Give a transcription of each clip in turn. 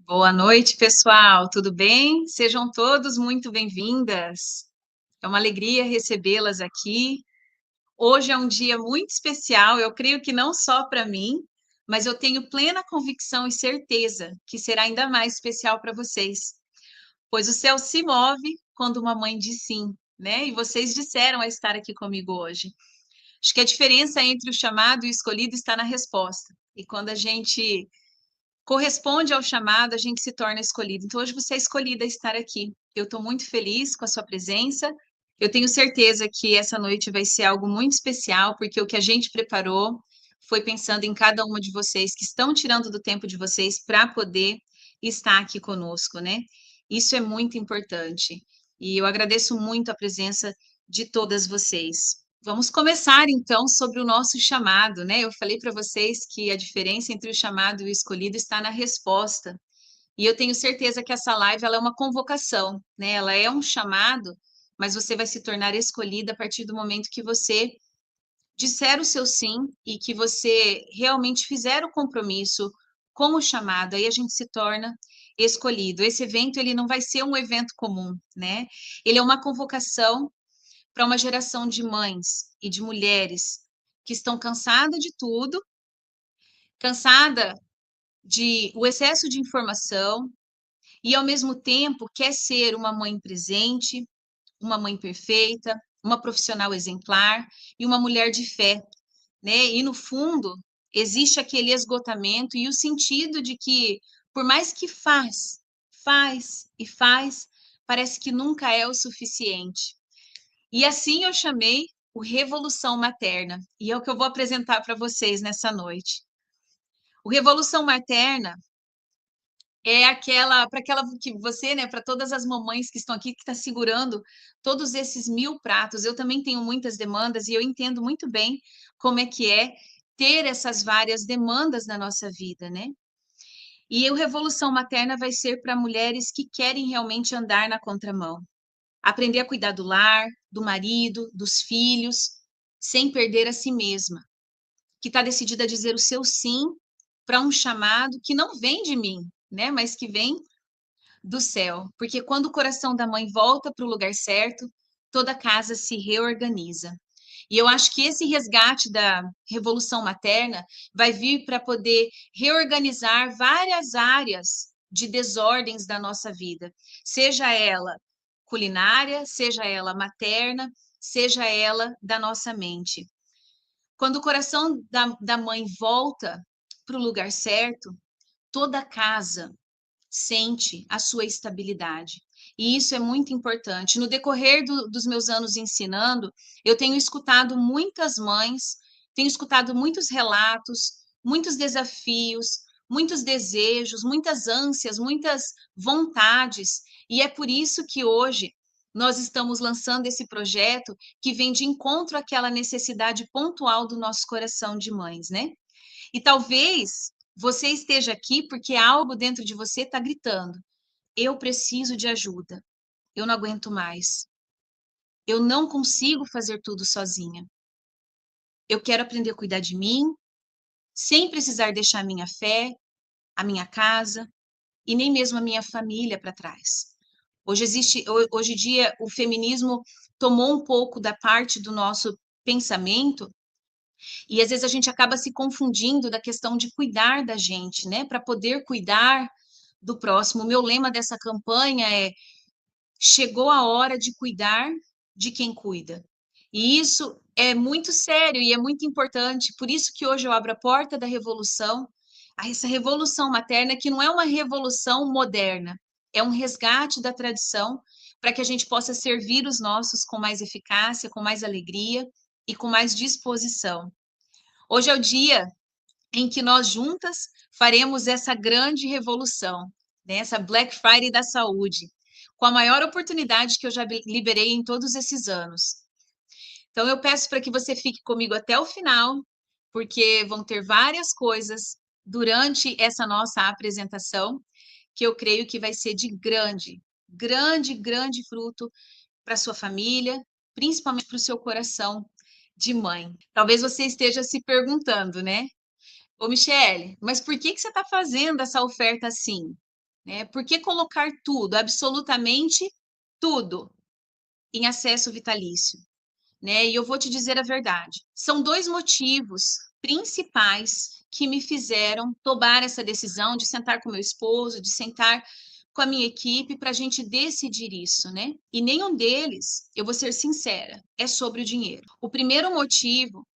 Boa noite, pessoal. Tudo bem? Sejam todos muito bem-vindas. É uma alegria recebê-las aqui. Hoje é um dia muito especial, eu creio que não só para mim, mas eu tenho plena convicção e certeza que será ainda mais especial para vocês, pois o céu se move quando uma mãe diz sim, né? E vocês disseram a estar aqui comigo hoje. Acho que a diferença entre o chamado e o escolhido está na resposta. E quando a gente corresponde ao chamado, a gente se torna escolhido. Então, hoje você é escolhida a estar aqui. Eu estou muito feliz com a sua presença. Eu tenho certeza que essa noite vai ser algo muito especial, porque o que a gente preparou foi pensando em cada uma de vocês que estão tirando do tempo de vocês para poder estar aqui conosco, né? Isso é muito importante. E eu agradeço muito a presença de todas vocês. Vamos começar então sobre o nosso chamado, né? Eu falei para vocês que a diferença entre o chamado e o escolhido está na resposta. E eu tenho certeza que essa live ela é uma convocação, né? Ela é um chamado, mas você vai se tornar escolhida a partir do momento que você disser o seu sim e que você realmente fizer o compromisso com o chamado, aí a gente se torna escolhido. Esse evento ele não vai ser um evento comum, né? Ele é uma convocação para uma geração de mães e de mulheres que estão cansadas de tudo, cansada de o excesso de informação e ao mesmo tempo quer ser uma mãe presente, uma mãe perfeita, uma profissional exemplar e uma mulher de fé, né? E no fundo existe aquele esgotamento e o sentido de que por mais que faz e faz, parece que nunca é o suficiente. E assim eu chamei o Revolução Materna, e é o que eu vou apresentar para vocês nessa noite. O Revolução Materna é aquela, para aquela que você, né, para todas as mamães que estão aqui, que está segurando todos esses 1.000 pratos. Eu também tenho muitas demandas e eu entendo muito bem como é ter essas várias demandas na nossa vida, né? E o Revolução Materna vai ser para mulheres que querem realmente andar na contramão, aprender a cuidar do lar, do marido, dos filhos, sem perder a si mesma, que está decidida a dizer o seu sim para um chamado que não vem de mim, né, mas que vem do céu, porque quando o coração da mãe volta para o lugar certo, toda a casa se reorganiza. E eu acho que esse resgate da revolução materna vai vir para poder reorganizar várias áreas de desordens da nossa vida, seja ela culinária, seja ela materna, seja ela da nossa mente. Quando o coração da mãe volta para o lugar certo, toda a casa sente a sua estabilidade. E isso é muito importante. No decorrer dos meus anos ensinando, eu tenho escutado muitas mães, tenho escutado muitos relatos, muitos desafios, muitos desejos, muitas ânsias, muitas vontades. E é por isso que hoje nós estamos lançando esse projeto que vem de encontro àquela necessidade pontual do nosso coração de mães, né? E talvez você esteja aqui porque algo dentro de você está gritando: eu preciso de ajuda, eu não aguento mais, eu não consigo fazer tudo sozinha. Eu quero aprender a cuidar de mim, sem precisar deixar a minha fé, a minha casa e nem mesmo a minha família para trás. Hoje em dia, o feminismo tomou um pouco da parte do nosso pensamento e às vezes a gente acaba se confundindo da questão de cuidar da gente, né? Para poder cuidar do próximo. O meu lema dessa campanha é: chegou a hora de cuidar de quem cuida. E isso é muito sério e é muito importante. Por isso que hoje eu abro a porta da revolução, a essa revolução materna, que não é uma revolução moderna, é um resgate da tradição para que a gente possa servir os nossos com mais eficácia, com mais alegria e com mais disposição. Hoje é o dia em que nós juntas faremos essa grande revolução, né? Essa Black Friday da saúde, com a maior oportunidade que eu já liberei em todos esses anos. Então, eu peço para que você fique comigo até o final, porque vão ter várias coisas durante essa nossa apresentação que eu creio que vai ser de grande fruto para sua família, principalmente para o seu coração de mãe. Talvez você esteja se perguntando, né? Ô, Michele, mas por que que você está fazendo essa oferta assim? né? Por que colocar tudo, absolutamente tudo, em acesso vitalício? Né? E eu vou te dizer a verdade. São dois motivos principais que me fizeram tomar essa decisão de sentar com meu esposo, de sentar com a minha equipe para a gente decidir isso, né? E nenhum deles, eu vou ser sincera, é sobre o dinheiro. O primeiro motivo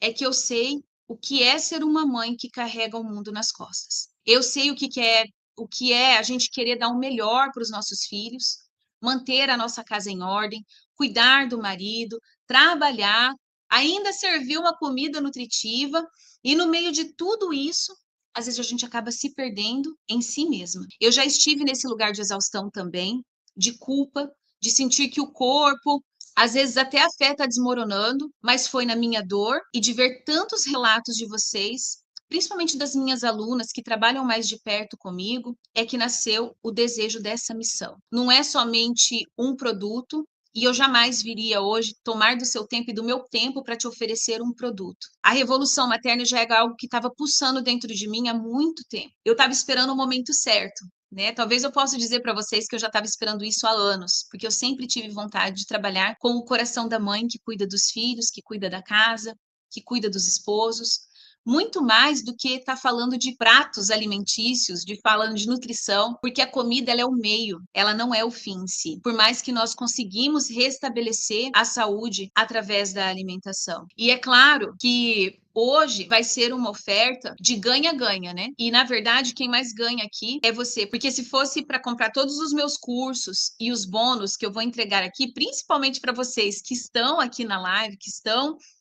é que eu sei o que é ser uma mãe que carrega o mundo nas costas. Eu sei o que é a gente querer dar o melhor para os nossos filhos, manter a nossa casa em ordem, cuidar do marido, trabalhar, ainda servir uma comida nutritiva e no meio de tudo isso, às vezes a gente acaba se perdendo em si mesma. Eu já estive nesse lugar de exaustão também, de culpa, de sentir que o corpo, às vezes até a fé está desmoronando, mas foi na minha dor e de ver tantos relatos de vocês, principalmente das minhas alunas que trabalham mais de perto comigo, é que nasceu o desejo dessa missão. Não é somente um produto, e eu jamais viria hoje tomar do seu tempo e do meu tempo para te oferecer um produto. A revolução materna já é algo que estava pulsando dentro de mim há muito tempo. Eu estava esperando o momento certo, né? Talvez eu possa dizer para vocês que eu já estava esperando isso há anos, porque eu sempre tive vontade de trabalhar com o coração da mãe que cuida dos filhos, que cuida da casa, que cuida dos esposos, muito mais do que estar falando de pratos alimentícios, de falando de nutrição, porque a comida ela é o meio, ela não é o fim em si. Por mais que nós conseguimos restabelecer a saúde através da alimentação. E é claro que hoje vai ser uma oferta de ganha-ganha, né? E na verdade, quem mais ganha aqui é você, porque se fosse para comprar todos os meus cursos e os bônus que eu vou entregar aqui, principalmente para vocês que estão aqui na live, que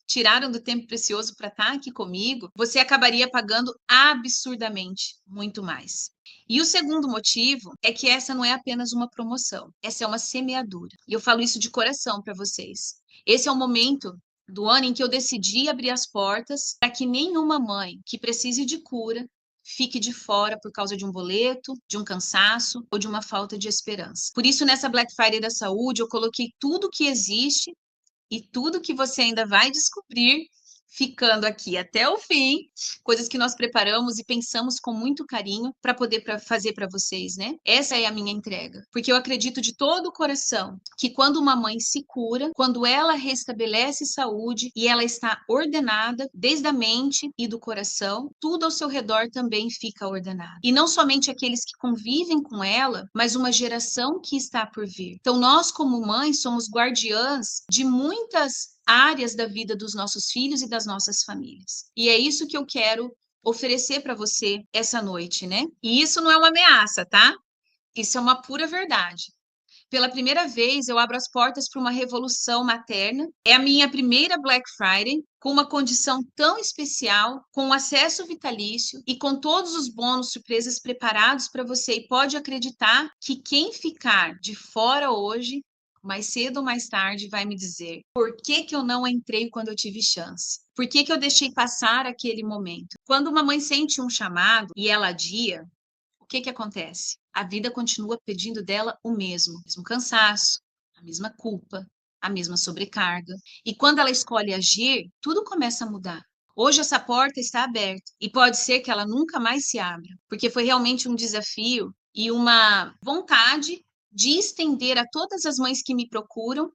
tiraram do tempo precioso para estar aqui comigo, você acabaria pagando absurdamente muito mais. E o segundo motivo é que essa não é apenas uma promoção, essa é uma semeadura. E eu falo isso de coração para vocês. Esse é o momento do ano em que eu decidi abrir as portas para que nenhuma mãe que precise de cura fique de fora por causa de um boleto, de um cansaço ou de uma falta de esperança. Por isso, nessa Black Friday da Saúde, eu coloquei tudo que existe e tudo que você ainda vai descobrir ficando aqui até o fim, coisas que nós preparamos e pensamos com muito carinho para poder fazer para vocês, né? Essa é a minha entrega, porque eu acredito de todo o coração que quando uma mãe se cura, quando ela restabelece saúde e ela está ordenada desde a mente e do coração, tudo ao seu redor também fica ordenado. E não somente aqueles que convivem com ela, mas uma geração que está por vir. Então nós como mães somos guardiãs de muitas áreas da vida dos nossos filhos e das nossas famílias. E é isso que eu quero oferecer para você essa noite, né? E isso não é uma ameaça, tá? Isso é uma pura verdade. Pela primeira vez, eu abro as portas para uma revolução materna. É a minha primeira Black Friday, com uma condição tão especial, com acesso vitalício e com todos os bônus surpresas preparados para você. E pode acreditar que quem ficar de fora hoje mais cedo ou mais tarde, vai me dizer por que que eu não entrei quando eu tive chance? Por que que eu deixei passar aquele momento? Quando uma mãe sente um chamado e ela adia, o que que acontece? A vida continua pedindo dela o mesmo cansaço, a mesma culpa, a mesma sobrecarga. E quando ela escolhe agir, tudo começa a mudar. Hoje essa porta está aberta e pode ser que ela nunca mais se abra, porque foi realmente um desafio e uma vontade de estender a todas as mães que me procuram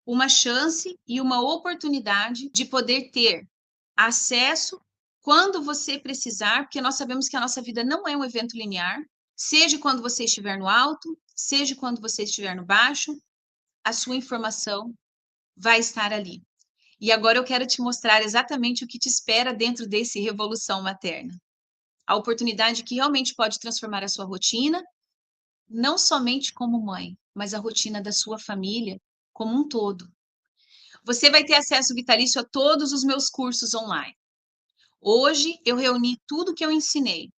uma chance e uma oportunidade de poder ter acesso quando você precisar, porque nós sabemos que a nossa vida não é um evento linear, seja quando você estiver no alto, seja quando você estiver no baixo, a sua informação vai estar ali. E agora eu quero te mostrar exatamente o que te espera dentro desse Revolução Materna. A oportunidade que realmente pode transformar a sua rotina, não somente como mãe, mas a rotina da sua família como um todo. Você vai ter acesso vitalício a todos os meus cursos online. Hoje eu reuni tudo que eu ensinei,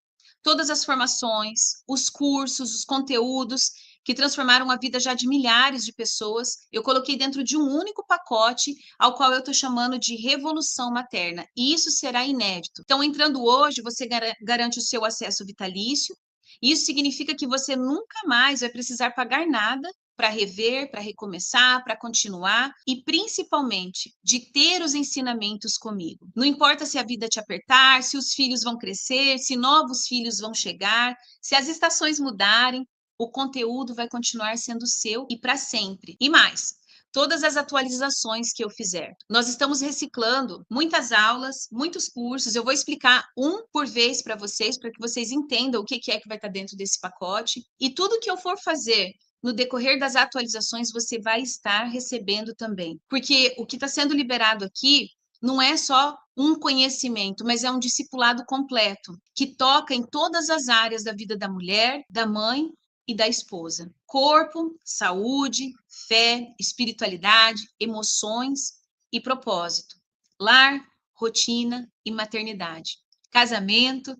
todas as formações, os cursos, os conteúdos que transformaram a vida já de milhares de pessoas, eu coloquei dentro de um único pacote, ao qual eu estou chamando de Revolução Materna. E isso será inédito. Então, entrando hoje, você garante o seu acesso vitalício. Isso significa que você nunca mais vai precisar pagar nada para rever, para recomeçar, para continuar e principalmente de ter os ensinamentos comigo. Não importa se a vida te apertar, se os filhos vão crescer, se novos filhos vão chegar, se as estações mudarem, o conteúdo vai continuar sendo seu e para sempre. E mais, todas as atualizações que eu fizer. Nós estamos reciclando muitas aulas, muitos cursos. Eu vou explicar um por vez para que vocês entendam o que é que vai estar dentro desse pacote. E tudo que eu for fazer no decorrer das atualizações, você vai estar recebendo também. Porque o que está sendo liberado aqui não é só um conhecimento, mas é um discipulado completo, que toca em todas as áreas da vida da mulher, da mãe e da esposa. Corpo, saúde, fé, espiritualidade, emoções e propósito. Lar, rotina e maternidade. Casamento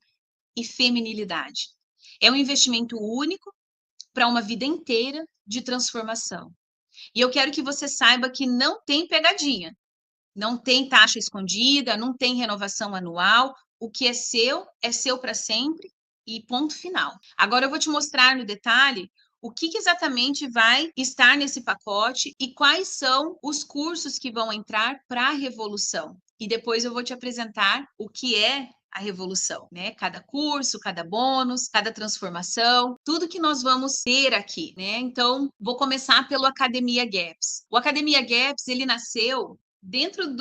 e feminilidade. É um investimento único para uma vida inteira de transformação. E eu quero que você saiba que não tem pegadinha, não tem taxa escondida, não tem renovação anual. O que é seu para sempre e ponto final. Agora eu vou te mostrar no detalhe o que exatamente vai estar nesse pacote e quais são os cursos que vão entrar para a revolução. E depois eu vou te apresentar o que é a revolução, né? Cada curso, cada bônus, cada transformação, tudo que nós vamos ter aqui, né? Então, vou começar pelo Academia Gaps. O Academia Gaps, ele nasceu dentro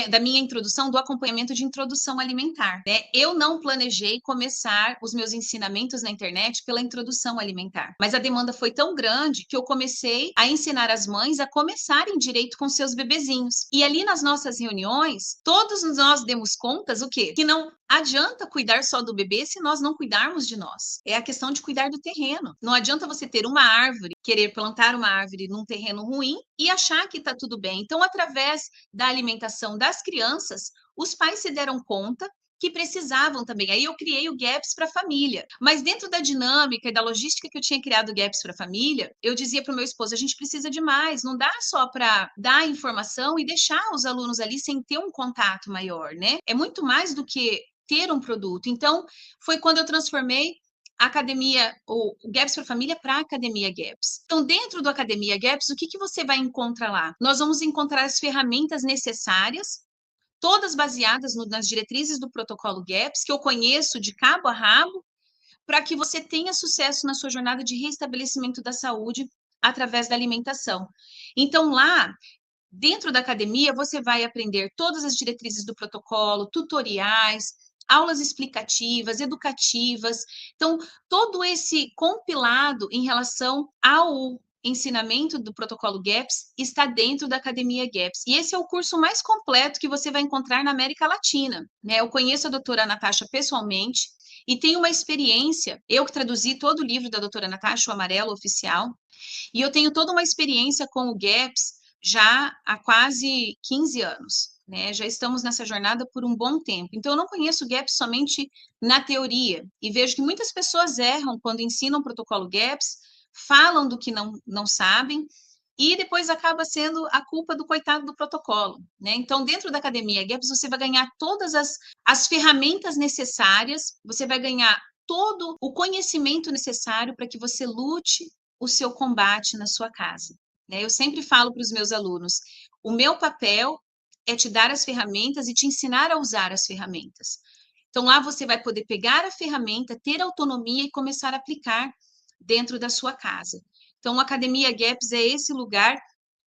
da minha introdução, do acompanhamento de introdução alimentar, né? Eu não planejei começar os meus ensinamentos na internet pela introdução alimentar, mas a demanda foi tão grande que eu comecei a ensinar as mães a começarem direito com seus bebezinhos. E ali nas nossas reuniões, todos nós demos contas, o quê? Que não adianta cuidar só do bebê se nós não cuidarmos de nós. É a questão de cuidar do terreno. Não adianta você ter uma árvore, querer plantar uma árvore num terreno ruim e achar que está tudo bem. Então, através da alimentação das crianças, os pais se deram conta que precisavam também. Aí eu criei o Gaps para a família. Mas dentro da dinâmica e da logística que eu tinha criado o Gaps para a família, eu dizia para o meu esposo, a gente precisa de mais, não dá só para dar informação e deixar os alunos ali sem ter um contato maior, né? É muito mais do que ter um produto. Então, foi quando eu transformei a academia, o Gaps para Família para a Academia Gaps. Então, dentro do Academia Gaps, o que você vai encontrar lá? Nós vamos encontrar as ferramentas necessárias, todas baseadas nas diretrizes do protocolo Gaps, que eu conheço de cabo a rabo, para que você tenha sucesso na sua jornada de restabelecimento da saúde através da alimentação. Então, lá, dentro da academia, você vai aprender todas as diretrizes do protocolo, tutoriais, aulas explicativas, educativas. Então, todo esse compilado em relação ao ensinamento do protocolo GAPS está dentro da Academia GAPS. E esse é o curso mais completo que você vai encontrar na América Latina, né? Eu conheço a doutora Natasha pessoalmente e tenho uma experiência, eu que traduzi todo o livro da doutora Natasha, o Amarelo Oficial, e eu tenho toda uma experiência com o GAPS já há quase 15 anos, né? Já estamos nessa jornada por um bom tempo. Então, eu não conheço o GAPS somente na teoria, e vejo que muitas pessoas erram quando ensinam o protocolo GAPS, falam do que não sabem, e depois acaba sendo a culpa do coitado do protocolo, né? Então, dentro da Academia GAPS, você vai ganhar todas as ferramentas necessárias, você vai ganhar todo o conhecimento necessário para que você lute o seu combate na sua casa, né? Eu sempre falo para os meus alunos, o meu papel é te dar as ferramentas e te ensinar a usar as ferramentas. Então, lá você vai poder pegar a ferramenta, ter autonomia e começar a aplicar dentro da sua casa. Então, a Academia GAPS é esse lugar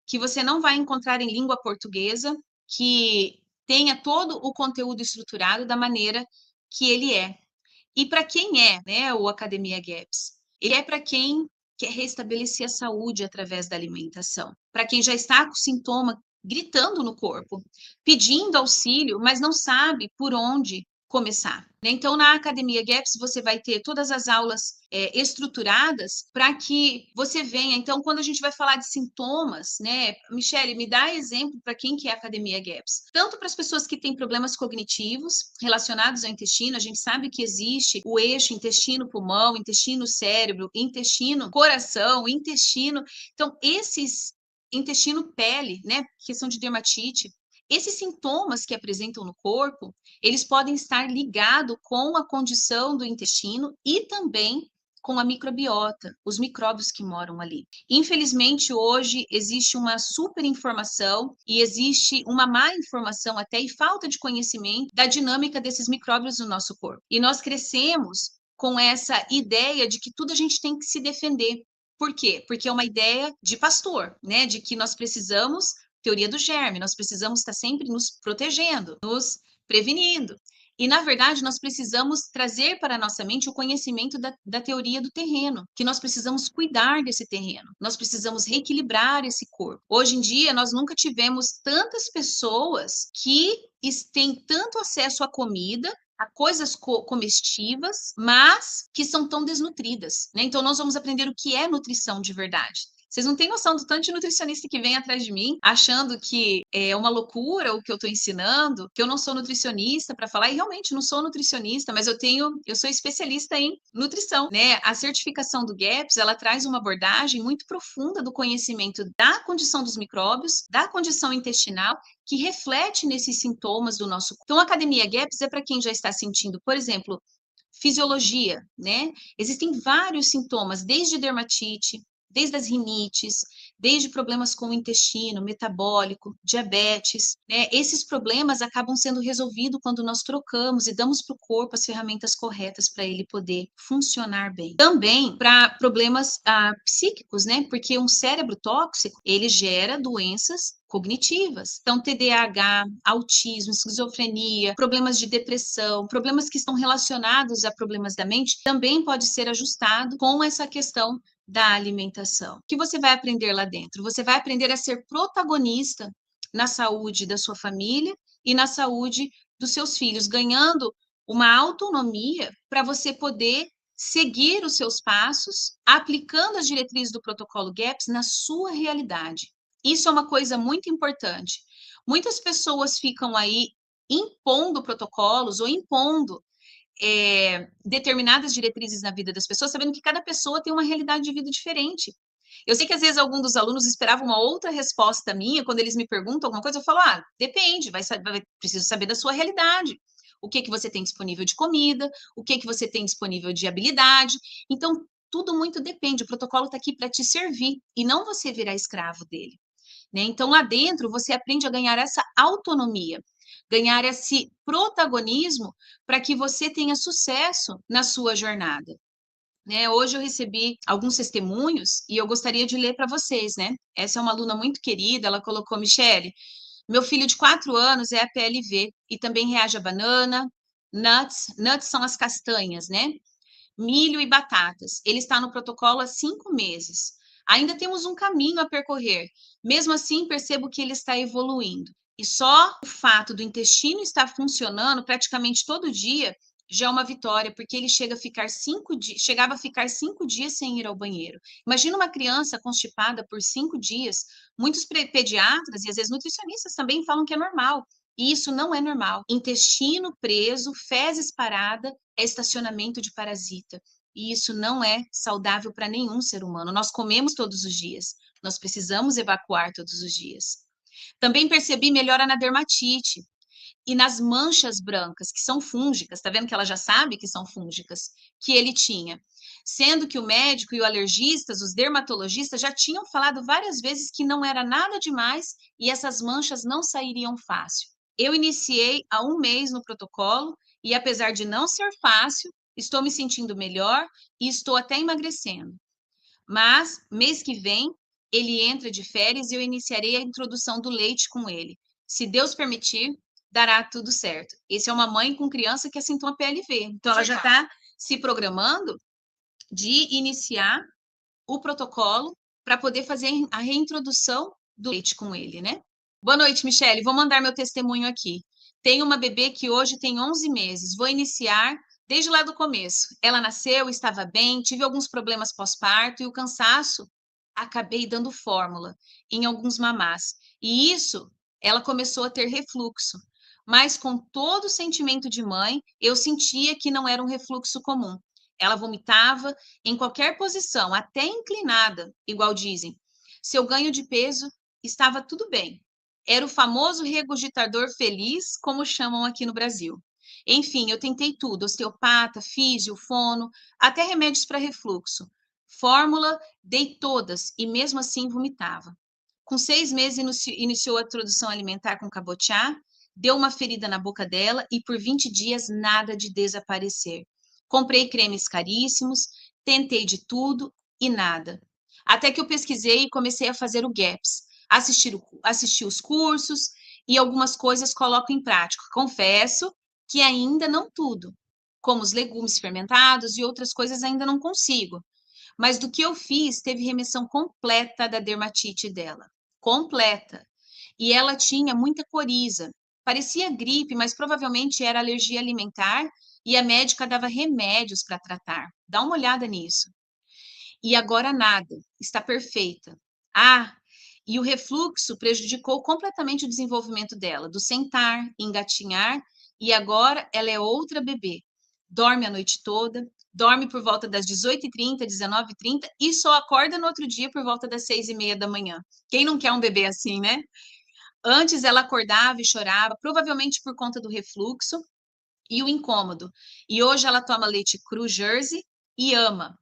que você não vai encontrar em língua portuguesa, que tenha todo o conteúdo estruturado da maneira que ele é. E para quem é, né, o Academia GAPS? Ele é para quem quer restabelecer a saúde através da alimentação. Para quem já está com sintoma gritando no corpo, pedindo auxílio, mas não sabe por onde começar. Então, na Academia GAPS, você vai ter todas as aulas estruturadas para que você venha. Então, quando a gente vai falar de sintomas, né, Michele, me dá exemplo para quem que é a Academia GAPS. Tanto para as pessoas que têm problemas cognitivos relacionados ao intestino, a gente sabe que existe o eixo intestino-pulmão, intestino-cérebro, intestino-coração, intestino. Então, esses intestino-pele, né, questão de dermatite, esses sintomas que apresentam no corpo, eles podem estar ligados com a condição do intestino e também com a microbiota, os micróbios que moram ali. Infelizmente, hoje existe uma super informação e existe uma má informação até e falta de conhecimento da dinâmica desses micróbios no nosso corpo. E nós crescemos com essa ideia de que tudo a gente tem que se defender. Por quê? Porque é uma ideia de pastor, né? De que nós precisamos, teoria do germe, nós precisamos estar sempre nos protegendo, nos prevenindo. E, na verdade, nós precisamos trazer para a nossa mente o conhecimento da teoria do terreno, que nós precisamos cuidar desse terreno, nós precisamos reequilibrar esse corpo. Hoje em dia, nós nunca tivemos tantas pessoas que têm tanto acesso à comida, a coisas comestíveis, mas que são tão desnutridas, né? Então, nós vamos aprender o que é nutrição de verdade. Vocês não têm noção do tanto de nutricionista que vem atrás de mim, achando que é uma loucura o que eu estou ensinando, que eu não sou nutricionista para falar, e realmente não sou nutricionista, mas eu sou especialista em nutrição, né? A certificação do GAPS, ela traz uma abordagem muito profunda do conhecimento da condição dos micróbios, da condição intestinal, que reflete nesses sintomas do nosso corpo. Então, a Academia GAPS é para quem já está sentindo, por exemplo, fisiologia, né? Existem vários sintomas, desde dermatite, desde as rinites, desde problemas com o intestino, metabólico, diabetes, né? Esses problemas acabam sendo resolvidos quando nós trocamos e damos para o corpo as ferramentas corretas para ele poder funcionar bem. Também para problemas psíquicos, né? Porque um cérebro tóxico, ele gera doenças cognitivas. Então, TDAH, autismo, esquizofrenia, problemas de depressão, problemas que estão relacionados a problemas da mente, também pode ser ajustado com essa questão da alimentação. O que você vai aprender lá dentro? Você vai aprender a ser protagonista na saúde da sua família e na saúde dos seus filhos, ganhando uma autonomia para você poder seguir os seus passos, aplicando as diretrizes do protocolo GAPS na sua realidade. Isso é uma coisa muito importante. Muitas pessoas ficam aí impondo protocolos ou impondo determinadas diretrizes na vida das pessoas, sabendo que cada pessoa tem uma realidade de vida diferente. Eu sei que às vezes algum dos alunos esperava uma outra resposta minha quando eles me perguntam alguma coisa, eu falo, depende, preciso saber da sua realidade. O que você tem disponível de comida, o que você tem disponível de habilidade. Então, tudo muito depende. O protocolo está aqui para te servir e não você virar escravo dele, né? Então, lá dentro, você aprende a ganhar essa autonomia, ganhar esse protagonismo para que você tenha sucesso na sua jornada, né? Hoje eu recebi alguns testemunhos e eu gostaria de ler para vocês, né? Essa é uma aluna muito querida, ela colocou, Michele, meu filho de 4 anos é APLV e também reage a banana, nuts são as castanhas, né? Milho e batatas. Ele está no protocolo há 5 meses. Ainda temos um caminho a percorrer. Mesmo assim, percebo que ele está evoluindo. E só o fato do intestino estar funcionando praticamente todo dia já é uma vitória, porque ele chegava a ficar 5 dias sem ir ao banheiro. Imagina uma criança constipada por 5 dias. Muitos pediatras e às vezes nutricionistas também falam que é normal. E isso não é normal. Intestino preso, fezes parada, é estacionamento de parasita. E isso não é saudável para nenhum ser humano. Nós comemos todos os dias. Nós precisamos evacuar todos os dias. Também percebi melhora na dermatite e nas manchas brancas, que são fúngicas. Tá vendo que ela já sabe que são fúngicas, que ele tinha. Sendo que o médico e o alergistas, os dermatologistas, já tinham falado várias vezes que não era nada demais e essas manchas não sairiam fácil. Eu iniciei há 1 mês no protocolo e, apesar de não ser fácil, estou me sentindo melhor e estou até emagrecendo. Mas, mês que vem, ele entra de férias e eu iniciarei a introdução do leite com ele. Se Deus permitir, dará tudo certo. Esse é uma mãe com criança que assentou a PLV. Então, ela já está se programando de iniciar o protocolo para poder fazer a reintrodução do leite com ele, né? Boa noite, Michele. Vou mandar meu testemunho aqui. Tenho uma bebê que hoje tem 11 meses. Vou iniciar desde lá do começo. Ela nasceu, estava bem, tive alguns problemas pós-parto e o cansaço, acabei dando fórmula em alguns mamás. E isso, ela começou a ter refluxo. Mas com todo o sentimento de mãe, eu sentia que não era um refluxo comum. Ela vomitava em qualquer posição, até inclinada, igual dizem. Seu ganho de peso estava tudo bem. Era o famoso regurgitador feliz, como chamam aqui no Brasil. Enfim, eu tentei tudo, osteopata, físio, fono, até remédios para refluxo. Fórmula, dei todas e mesmo assim vomitava. Com 6 meses, iniciou a introdução alimentar com cabotiá, deu uma ferida na boca dela e por 20 dias nada de desaparecer. Comprei cremes caríssimos, tentei de tudo e nada. Até que eu pesquisei e comecei a fazer o GAPS, assistir os cursos e algumas coisas coloco em prática. Confesso que ainda não tudo, como os legumes fermentados e outras coisas ainda não consigo. Mas do que eu fiz, teve remissão completa da dermatite dela. Completa. E ela tinha muita coriza. Parecia gripe, mas provavelmente era alergia alimentar e a médica dava remédios para tratar. Dá uma olhada nisso. E agora nada, está perfeita. Ah, e o refluxo prejudicou completamente o desenvolvimento dela, do sentar, engatinhar, e agora ela é outra bebê. Dorme a noite toda, dorme por volta das 18h30, 19h30 e só acorda no outro dia por volta das 6h30 da manhã. Quem não quer um bebê assim, né? Antes ela acordava e chorava, provavelmente por conta do refluxo e o incômodo. E hoje ela toma leite cru Jersey e ama.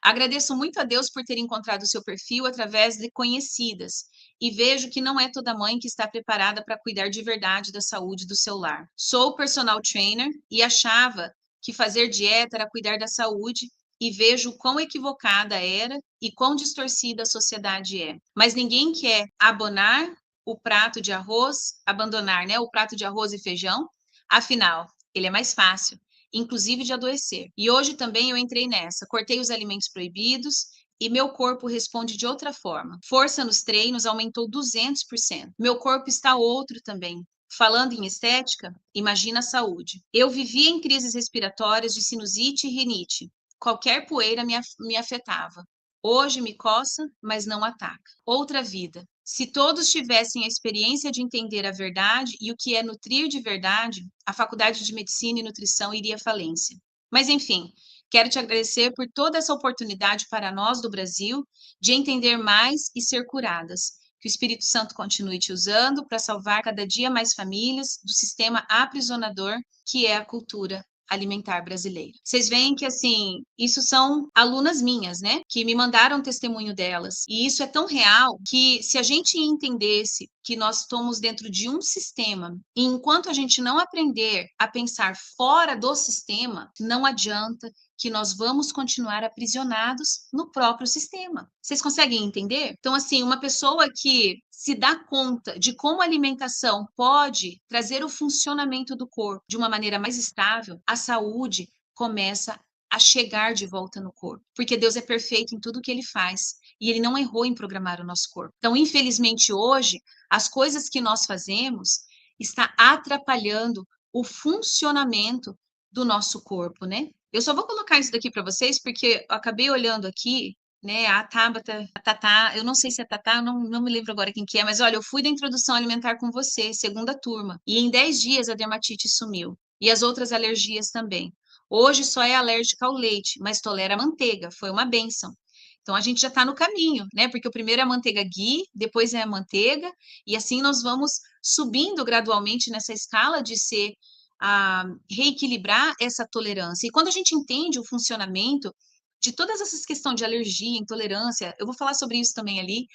Agradeço muito a Deus por ter encontrado o seu perfil através de conhecidas e vejo que não é toda mãe que está preparada para cuidar de verdade da saúde do seu lar. Sou personal trainer e achava que fazer dieta era cuidar da saúde e vejo o quão equivocada era e quão distorcida a sociedade é. Mas ninguém quer abandonar o prato de arroz, abandonar, né, o prato de arroz e feijão, afinal, ele é mais fácil inclusive de adoecer. E hoje também eu entrei nessa, cortei os alimentos proibidos e meu corpo responde de outra forma. Força nos treinos aumentou 200%. Meu corpo está outro também. Falando em estética, imagina a saúde. Eu vivia em crises respiratórias de sinusite e rinite. Qualquer poeira me afetava. Hoje me coça, mas não ataca. Outra vida. Se todos tivessem a experiência de entender a verdade e o que é nutrir de verdade, a Faculdade de Medicina e Nutrição iria à falência. Mas, enfim, quero te agradecer por toda essa oportunidade para nós do Brasil de entender mais e ser curadas. Que o Espírito Santo continue te usando para salvar cada dia mais famílias do sistema aprisionador que é a cultura alimentar brasileira. Vocês veem que, assim, isso são alunas minhas, né? Que me mandaram testemunho delas. E isso é tão real que, se a gente entendesse que nós estamos dentro de um sistema, e enquanto a gente não aprender a pensar fora do sistema, não adianta que nós vamos continuar aprisionados no próprio sistema. Vocês conseguem entender? Então, assim, uma pessoa que se dá conta de como a alimentação pode trazer o funcionamento do corpo de uma maneira mais estável, a saúde começa a chegar de volta no corpo, porque Deus é perfeito em tudo que ele faz e ele não errou em programar o nosso corpo. Então, infelizmente, hoje, as coisas que nós fazemos está atrapalhando o funcionamento do nosso corpo, né? Eu só vou colocar isso daqui para vocês porque eu acabei olhando aqui, né, a Tabata, a Tatá, eu não sei se é Tatá, não me lembro agora quem que é, mas olha, eu fui da introdução alimentar com você, segunda turma, e em 10 dias a dermatite sumiu, e as outras alergias também. Hoje só é alérgica ao leite, mas tolera a manteiga, foi uma bênção. Então a gente já está no caminho, né? Porque o primeiro é a manteiga ghee, depois é a manteiga, e assim nós vamos subindo gradualmente nessa escala de ser a reequilibrar essa tolerância. E quando a gente entende o funcionamento de todas essas questões de alergia, intolerância, eu vou falar sobre isso também ali,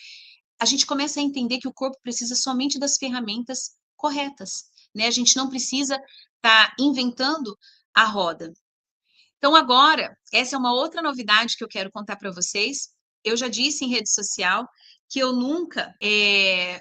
a gente começa a entender que o corpo precisa somente das ferramentas corretas, né? A gente não precisa estar inventando a roda. Então, agora, essa é uma outra novidade que eu quero contar para vocês. Eu já disse em rede social que eu nunca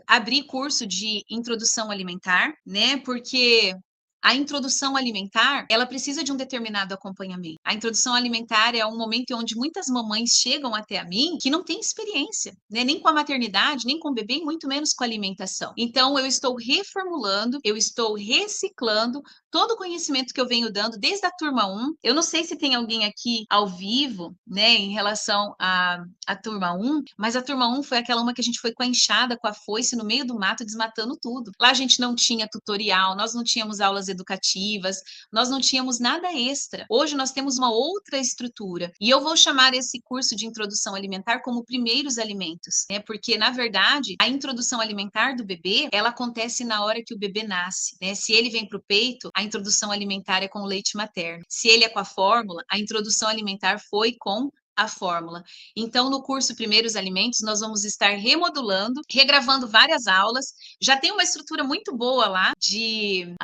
abri curso de introdução alimentar, né? Porque a introdução alimentar, ela precisa de um determinado acompanhamento. A introdução alimentar é um momento onde muitas mamães chegam até a mim que não têm experiência, né? Nem com a maternidade, nem com o bebê, e muito menos com a alimentação. Então, eu estou reformulando, eu estou reciclando todo o conhecimento que eu venho dando desde a turma 1. Eu não sei se tem alguém aqui ao vivo, né, em relação à turma 1, mas a turma 1 foi aquela uma que a gente foi com a enxada, com a foice, no meio do mato, desmatando tudo. Lá a gente não tinha tutorial, nós não tínhamos aulas educativas, nós não tínhamos nada extra. Hoje nós temos uma outra estrutura, e eu vou chamar esse curso de introdução alimentar como primeiros alimentos, né? Porque, na verdade, a introdução alimentar do bebê, ela acontece na hora que o bebê nasce, né? Se ele vem para o peito, a introdução alimentar é com o leite materno. Se ele é com a fórmula, a introdução alimentar foi com a fórmula. Então, no curso Primeiros Alimentos, nós vamos estar remodulando, regravando várias aulas. Já tem uma estrutura muito boa lá de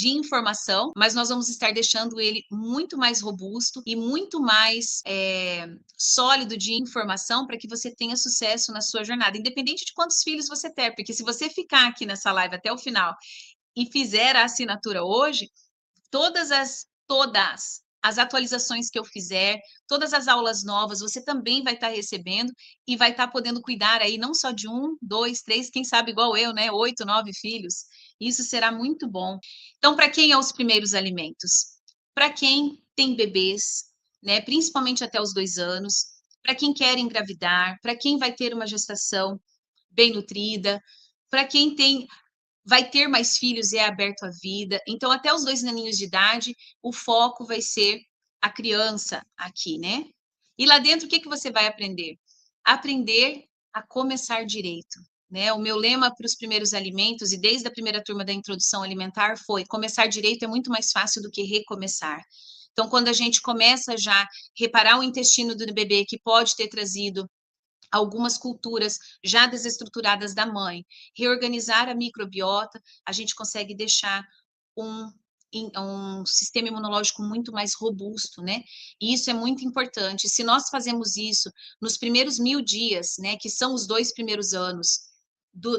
informação, mas nós vamos estar deixando ele muito mais robusto e muito mais sólido de informação para que você tenha sucesso na sua jornada, independente de quantos filhos você ter, porque se você ficar aqui nessa live até o final e fizer a assinatura hoje, todas as atualizações que eu fizer, todas as aulas novas, você também vai estar recebendo e vai estar podendo cuidar aí não só de 1, 2, 3, quem sabe igual eu, né? 8, 9 filhos. Isso será muito bom. Então, para quem é os primeiros alimentos? Para quem tem bebês, né? Principalmente até os 2 anos, para quem quer engravidar, para quem vai ter uma gestação bem nutrida, para quem vai ter mais filhos e é aberto à vida. Então, até os 2 aninhos de idade, o foco vai ser a criança aqui, né? E lá dentro, o que você vai aprender? Aprender a começar direito, né? O meu lema para os primeiros alimentos, e desde a primeira turma da introdução alimentar, foi: começar direito é muito mais fácil do que recomeçar. Então, quando a gente começa já a reparar o intestino do bebê que pode ter trazido algumas culturas já desestruturadas da mãe, reorganizar a microbiota, a gente consegue deixar um sistema imunológico muito mais robusto, né? E isso é muito importante. Se nós fazemos isso nos primeiros 1000 dias, né, que são os 2 primeiros anos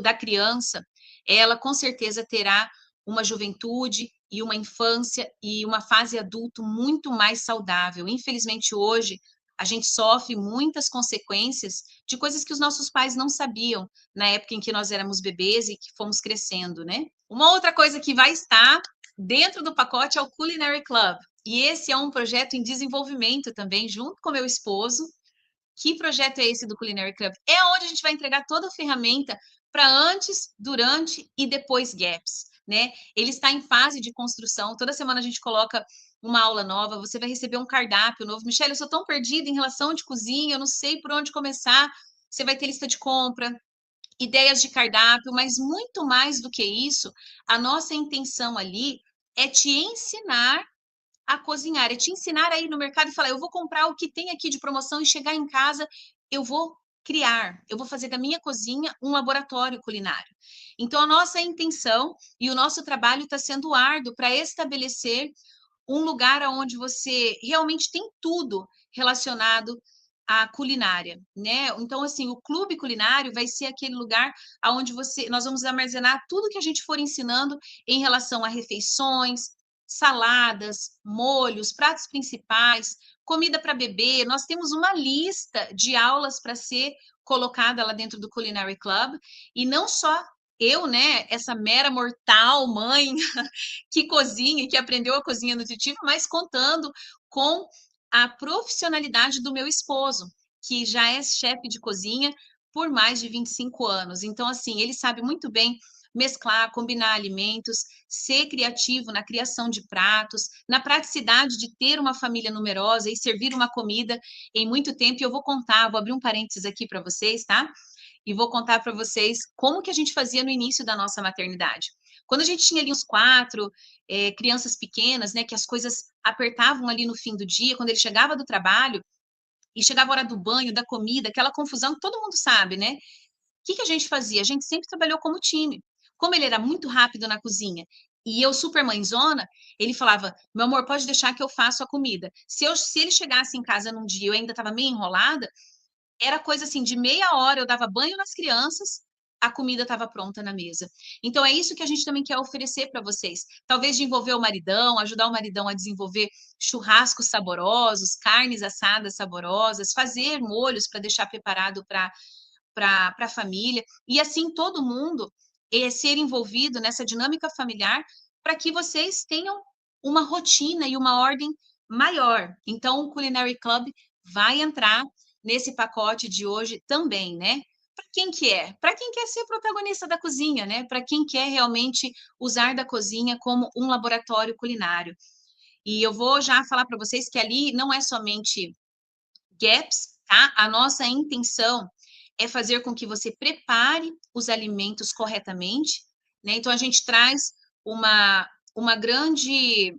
da criança, ela com certeza terá uma juventude e uma infância e uma fase adulto muito mais saudável. Infelizmente, hoje, a gente sofre muitas consequências de coisas que os nossos pais não sabiam na época em que nós éramos bebês e que fomos crescendo, né? Uma outra coisa que vai estar dentro do pacote é o Culinary Club. E esse é um projeto em desenvolvimento também, junto com meu esposo. Que projeto é esse do Culinary Club? É onde a gente vai entregar toda a ferramenta para antes, durante e depois gaps, né? Ele está em fase de construção. Toda semana a gente coloca uma aula nova, você vai receber um cardápio novo. Michelle, eu sou tão perdida em relação de cozinha, eu não sei por onde começar. Você vai ter lista de compra, ideias de cardápio, mas muito mais do que isso, a nossa intenção ali é te ensinar a cozinhar, é te ensinar a ir no mercado e falar: eu vou comprar o que tem aqui de promoção e chegar em casa, eu vou criar, eu vou fazer da minha cozinha um laboratório culinário. Então, a nossa intenção e o nosso trabalho está sendo árduo para estabelecer um lugar onde você realmente tem tudo relacionado à culinária, né? Então, assim, o clube culinário vai ser aquele lugar onde nós vamos armazenar tudo que a gente for ensinando em relação a refeições, saladas, molhos, pratos principais, comida para beber. Nós temos uma lista de aulas para ser colocada lá dentro do Culinary Club, e não só eu, né, essa mera mortal mãe que cozinha, que aprendeu a cozinha nutritiva, mas contando com a profissionalidade do meu esposo, que já é chefe de cozinha por mais de 25 anos. Então, assim, ele sabe muito bem mesclar, combinar alimentos, ser criativo na criação de pratos, na praticidade de ter uma família numerosa e servir uma comida em muito tempo. E eu vou contar, vou abrir um parênteses aqui para vocês, tá? E vou contar para vocês como que a gente fazia no início da nossa maternidade. Quando a gente tinha ali uns 4 crianças pequenas, né, que as coisas apertavam ali no fim do dia, quando ele chegava do trabalho e chegava a hora do banho, da comida, aquela confusão que todo mundo sabe, né? O que a gente fazia? A gente sempre trabalhou como time. Como ele era muito rápido na cozinha e eu super mãezona, ele falava: meu amor, pode deixar que eu faço a comida. Se ele chegasse em casa num dia e eu ainda estava meio enrolada, era coisa assim, de meia hora eu dava banho nas crianças, a comida estava pronta na mesa. Então, é isso que a gente também quer oferecer para vocês. Talvez de envolver o maridão, ajudar o maridão a desenvolver churrascos saborosos, carnes assadas saborosas, fazer molhos para deixar preparado para a família. E assim, todo mundo ser envolvido nessa dinâmica familiar para que vocês tenham uma rotina e uma ordem maior. Então, o Culinary Club vai entrar nesse pacote de hoje também, né? Quem que é? Para quem quer ser protagonista da cozinha, né? Para quem quer realmente usar da cozinha como um laboratório culinário. E eu vou já falar para vocês que ali não é somente gaps, tá? A nossa intenção é fazer com que você prepare os alimentos corretamente, né? Então a gente traz uma grande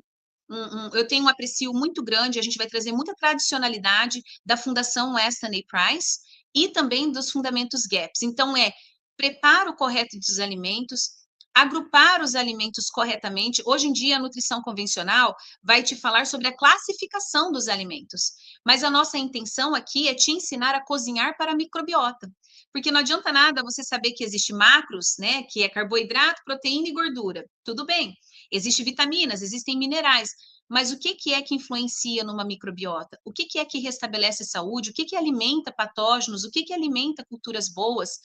eu tenho um aprecio muito grande, a gente vai trazer muita tradicionalidade da Fundação Weston A. Price e também dos fundamentos GAPS. Então, preparo correto dos alimentos, agrupar os alimentos corretamente. Hoje em dia, a nutrição convencional vai te falar sobre a classificação dos alimentos, mas a nossa intenção aqui é te ensinar a cozinhar para a microbiota. Porque não adianta nada você saber que existe macros, né, que é carboidrato, proteína e gordura. Tudo bem. Existem vitaminas, existem minerais, mas o que é que influencia numa microbiota? O que é que restabelece saúde? O que alimenta patógenos? O que alimenta culturas boas?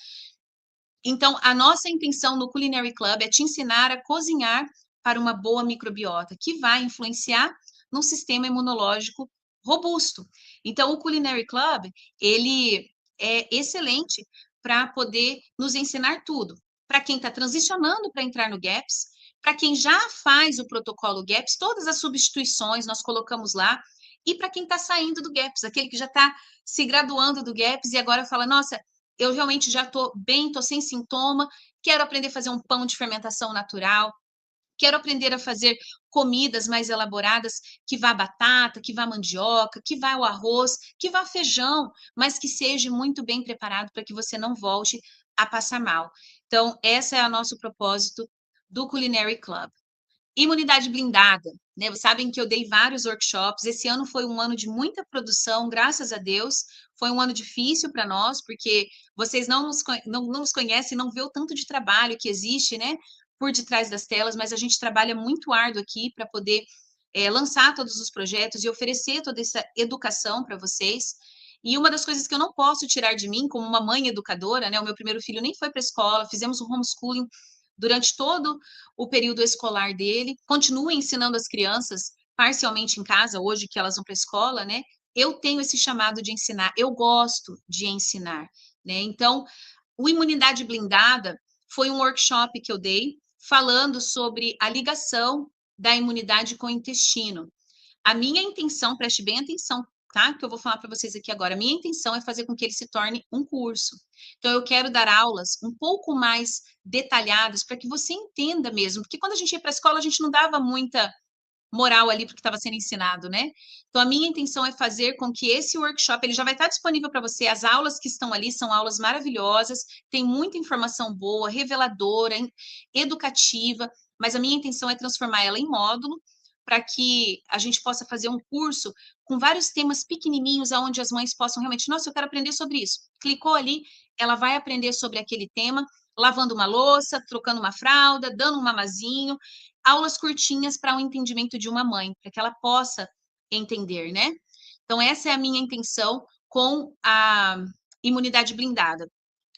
Então, a nossa intenção no Culinary Club é te ensinar a cozinhar para uma boa microbiota, que vai influenciar num sistema imunológico robusto. Então, o Culinary Club, ele é excelente para poder nos ensinar tudo. Para quem está transicionando para entrar no GAPS, para quem já faz o protocolo GAPS, todas as substituições nós colocamos lá, e para quem está saindo do GAPS, aquele que já está se graduando do GAPS e agora fala, nossa, eu realmente já estou bem, estou sem sintoma, quero aprender a fazer um pão de fermentação natural, quero aprender a fazer comidas mais elaboradas, que vá batata, que vá mandioca, que vá o arroz, que vá feijão, mas que seja muito bem preparado para que você não volte a passar mal. Então, esse é o nosso propósito do Culinary Club. Imunidade blindada, né? Vocês sabem que eu dei vários workshops. Esse ano foi um ano de muita produção, graças a Deus. Foi um ano difícil para nós, porque vocês não nos conhecem, não vê o tanto de trabalho que existe, né? Por detrás das telas, mas a gente trabalha muito árduo aqui para poder lançar todos os projetos e oferecer toda essa educação para vocês. E uma das coisas que eu não posso tirar de mim, como uma mãe educadora, né? O meu primeiro filho nem foi para a escola, fizemos um homeschooling durante todo o período escolar dele, continua ensinando as crianças parcialmente em casa, hoje que elas vão para a escola, né? Eu tenho esse chamado de ensinar, eu gosto de ensinar, né? Então, o Imunidade Blindada foi um workshop que eu dei falando sobre a ligação da imunidade com o intestino. A minha intenção, preste bem atenção, tá? Que eu vou falar para vocês aqui agora. A minha intenção é fazer com que ele se torne um curso. Então, eu quero dar aulas um pouco mais detalhadas para que você entenda mesmo. Porque quando a gente ia para a escola, a gente não dava muita moral ali porque estava sendo ensinado, né? Então, a minha intenção é fazer com que esse workshop, ele já vai estar disponível para você. As aulas que estão ali são aulas maravilhosas, tem muita informação boa, reveladora, educativa, mas a minha intenção é transformar ela em módulo para que a gente possa fazer um curso com vários temas pequenininhos, aonde as mães possam realmente, nossa, eu quero aprender sobre isso. Clicou ali, ela vai aprender sobre aquele tema, lavando uma louça, trocando uma fralda, dando um mamazinho, aulas curtinhas para o entendimento de uma mãe, para que ela possa entender, né? Então, essa é a minha intenção com a imunidade blindada.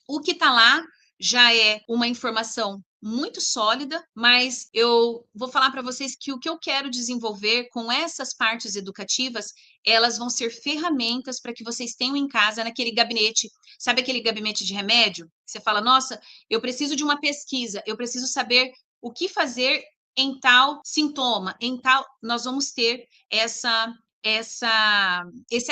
O que está lá já é uma informação muito sólida, mas eu vou falar para vocês que o que eu quero desenvolver com essas partes educativas, elas vão ser ferramentas para que vocês tenham em casa naquele gabinete, sabe aquele gabinete de remédio? Você fala, nossa, eu preciso de uma pesquisa, eu preciso saber o que fazer em tal sintoma, em tal, nós vamos ter esse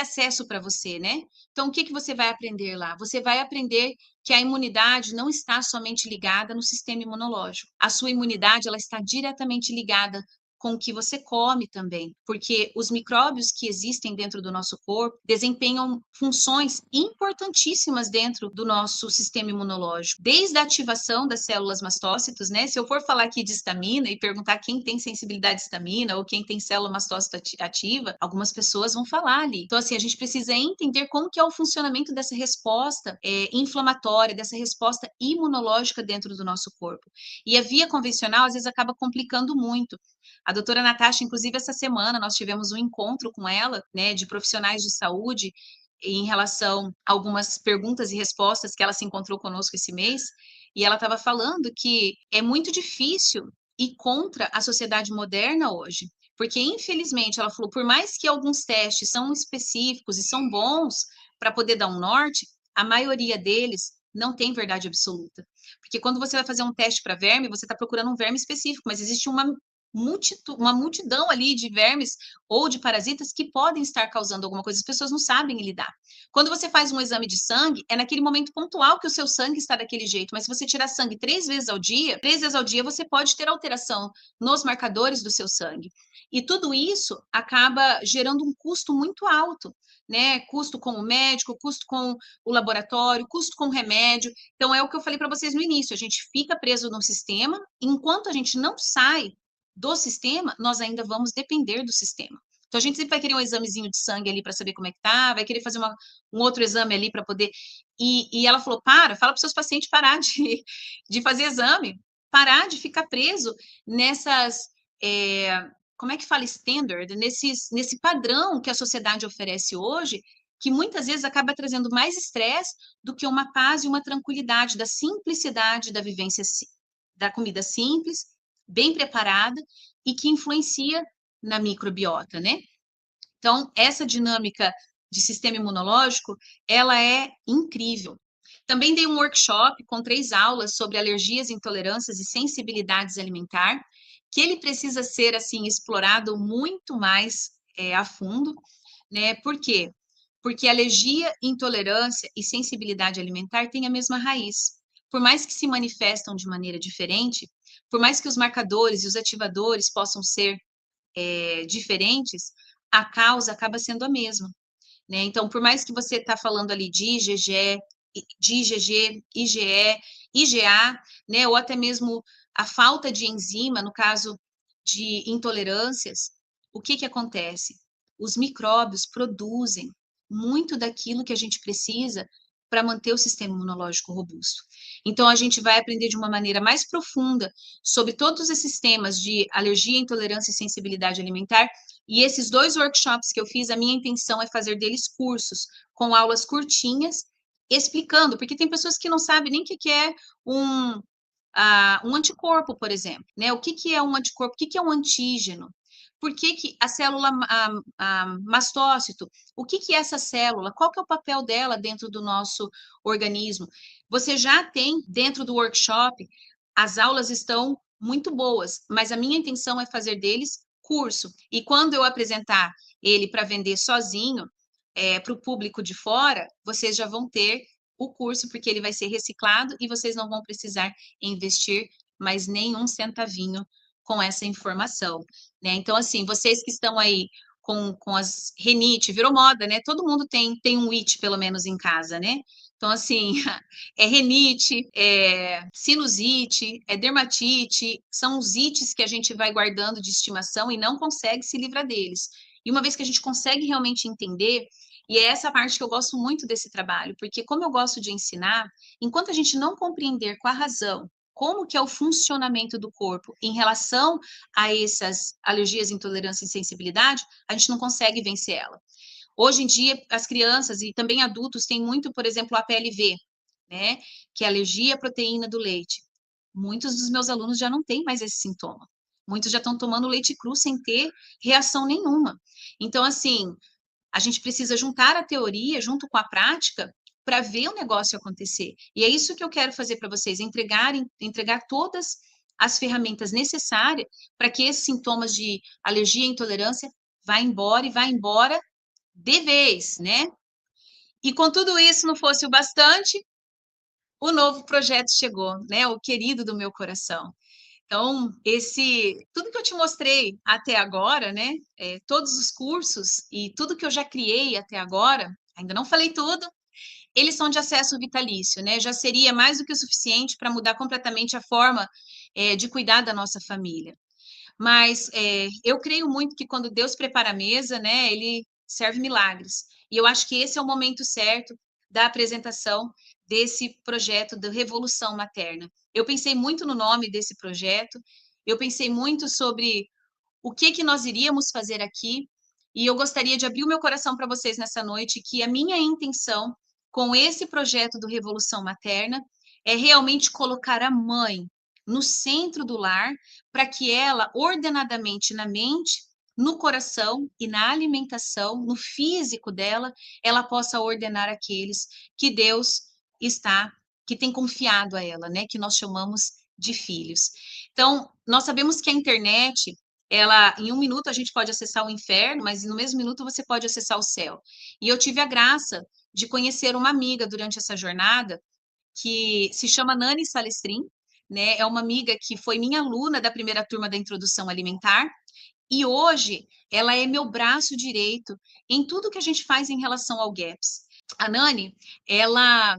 acesso para você, né? Então, o que você vai aprender lá? Você vai aprender que a imunidade não está somente ligada no sistema imunológico. A sua imunidade, ela está diretamente ligada com o que você come também, porque os micróbios que existem dentro do nosso corpo desempenham funções importantíssimas dentro do nosso sistema imunológico, desde a ativação das células mastócitos, né? Se eu for falar aqui de histamina e perguntar quem tem sensibilidade à histamina ou quem tem célula mastócita ativa, algumas pessoas vão falar ali. Então, assim, a gente precisa entender como que é o funcionamento dessa resposta inflamatória, dessa resposta imunológica dentro do nosso corpo. E a via convencional, às vezes, acaba complicando muito. A doutora Natasha, inclusive, essa semana nós tivemos um encontro com ela, né, de profissionais de saúde, em relação a algumas perguntas e respostas que ela se encontrou conosco esse mês, e ela estava falando que é muito difícil ir contra a sociedade moderna hoje, porque, infelizmente, ela falou, por mais que alguns testes são específicos e são bons para poder dar um norte, a maioria deles não tem verdade absoluta. Porque quando você vai fazer um teste para verme, você está procurando um verme específico, mas existe uma multidão ali de vermes ou de parasitas que podem estar causando alguma coisa, as pessoas não sabem lidar. Quando você faz um exame de sangue, é naquele momento pontual que o seu sangue está daquele jeito, mas se você tirar sangue 3 vezes ao dia você pode ter alteração nos marcadores do seu sangue. E tudo isso acaba gerando um custo muito alto, né? Custo com o médico, custo com o laboratório, custo com o remédio. Então, é o que eu falei para vocês no início: a gente fica preso no sistema, enquanto a gente não sai do sistema, nós ainda vamos depender do sistema. Então, a gente sempre vai querer um examezinho de sangue ali para saber como é que tá, vai querer fazer um outro exame ali para poder. E ela falou: fala para os seus pacientes parar de fazer exame, parar de ficar preso nessas. Como é que fala standard? Nesse padrão que a sociedade oferece hoje, que muitas vezes acaba trazendo mais estresse do que uma paz e uma tranquilidade, da simplicidade da vivência, da comida simples, bem preparada e que influencia na microbiota, né? Então, essa dinâmica de sistema imunológico, ela é incrível. Também dei um workshop com 3 aulas sobre alergias, intolerâncias e sensibilidades alimentar, que ele precisa ser, assim, explorado muito mais a fundo, né? Por quê? Porque alergia, intolerância e sensibilidade alimentar têm a mesma raiz. Por mais que se manifestam de maneira diferente, por mais que os marcadores e os ativadores possam ser diferentes, a causa acaba sendo a mesma, né? Então, por mais que você está falando ali de IgG, IgE, IgA, né? Ou até mesmo a falta de enzima, no caso de intolerâncias, o que acontece? Os micróbios produzem muito daquilo que a gente precisa para manter o sistema imunológico robusto. Então, a gente vai aprender de uma maneira mais profunda sobre todos esses temas de alergia, intolerância e sensibilidade alimentar. E esses 2 workshops que eu fiz, a minha intenção é fazer deles cursos, com aulas curtinhas, explicando, porque tem pessoas que não sabem nem o que é um anticorpo, por exemplo, né? O que é um anticorpo? O que é um antígeno? Por que a célula mastócito? O que é essa célula? Qual que é o papel dela dentro do nosso organismo? Você já tem dentro do workshop, as aulas estão muito boas, mas a minha intenção é fazer deles curso. E quando eu apresentar ele para vender sozinho, para o público de fora, vocês já vão ter o curso, porque ele vai ser reciclado e vocês não vão precisar investir mais nenhum centavinho com essa informação, né? Então, assim, vocês que estão aí com as renite, virou moda, né? Todo mundo tem um it, pelo menos, em casa, né? Então, assim, é renite, é sinusite, é dermatite, são os ites que a gente vai guardando de estimação e não consegue se livrar deles. E uma vez que a gente consegue realmente entender, e é essa parte que eu gosto muito desse trabalho, porque como eu gosto de ensinar, enquanto a gente não compreender com a razão como que é o funcionamento do corpo em relação a essas alergias, intolerância e sensibilidade, a gente não consegue vencer ela. Hoje em dia, as crianças e também adultos têm muito, por exemplo, a PLV, né, que é alergia à proteína do leite. Muitos dos meus alunos já não têm mais esse sintoma. Muitos já estão tomando leite cru sem ter reação nenhuma. Então, assim, a gente precisa juntar a teoria junto com a prática para ver o negócio acontecer. E é isso que eu quero fazer para vocês, entregar todas as ferramentas necessárias para que esses sintomas de alergia e intolerância vá embora e vá embora de vez, né? E com tudo isso não fosse o bastante, o novo projeto chegou, né? O querido do meu coração. Então, tudo que eu te mostrei até agora, né? Todos os cursos e tudo que eu já criei até agora, ainda não falei tudo, eles são de acesso vitalício, né? Já seria mais do que o suficiente para mudar completamente a forma de cuidar da nossa família. Mas eu creio muito que quando Deus prepara a mesa, né? Ele serve milagres. E eu acho que esse é o momento certo da apresentação desse projeto da Revolução Materna. Eu pensei muito no nome desse projeto, eu pensei muito sobre o que nós iríamos fazer aqui, e eu gostaria de abrir o meu coração para vocês nessa noite, que a minha intenção com esse projeto do Revolução Materna é realmente colocar a mãe no centro do lar, para que ela, ordenadamente na mente, no coração e na alimentação, no físico dela, ela possa ordenar aqueles que Deus está que tem confiado a ela, né? Que nós chamamos de filhos. Então, nós sabemos que a internet, ela, em 1 minuto a gente pode acessar o inferno, mas no mesmo minuto você pode acessar o céu. E eu tive a graça de conhecer uma amiga durante essa jornada que se chama Nani Salestrin, né? É uma amiga que foi minha aluna da primeira turma da Introdução Alimentar e hoje ela é meu braço direito em tudo que a gente faz em relação ao GAPS. A Nani, ela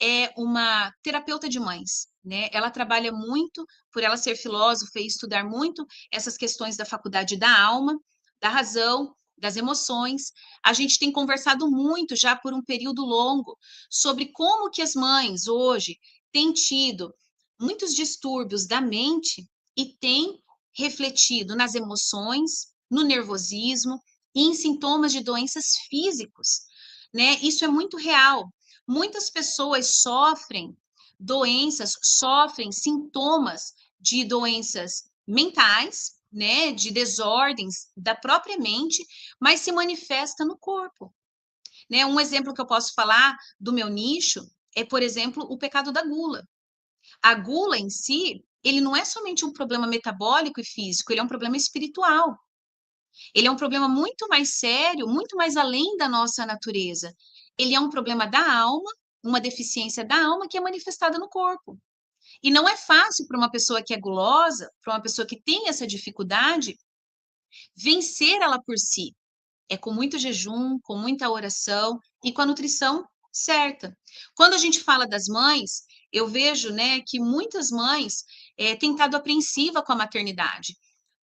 é uma terapeuta de mães, né? Ela trabalha muito, por ela ser filósofa e estudar muito essas questões da faculdade da alma, da razão, das emoções. A gente tem conversado muito já por um período longo sobre como que as mães hoje têm tido muitos distúrbios da mente e têm refletido nas emoções, no nervosismo e em sintomas de doenças físicos, né? Isso é muito real. Muitas pessoas sofrem doenças, sofrem sintomas de doenças mentais, né, de desordens da própria mente, mas se manifesta no corpo, né? Um exemplo que eu posso falar do meu nicho é, por exemplo, o pecado da gula. A gula em si, ele não é somente um problema metabólico e físico, ele é um problema espiritual. Ele é um problema muito mais sério, muito mais além da nossa natureza. Ele é um problema da alma, uma deficiência da alma que é manifestada no corpo. E não é fácil para uma pessoa que é gulosa, para uma pessoa que tem essa dificuldade, vencer ela por si. É com muito jejum, com muita oração e com a nutrição certa. Quando a gente fala das mães, eu vejo, né, que muitas mães têm estado apreensiva com a maternidade,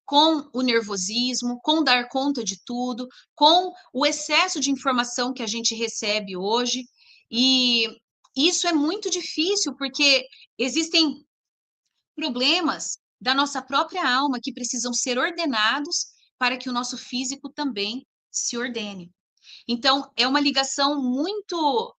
com o nervosismo, com dar conta de tudo, com o excesso de informação que a gente recebe hoje. E isso é muito difícil, porque existem problemas da nossa própria alma que precisam ser ordenados para que o nosso físico também se ordene. Então, é uma ligação muito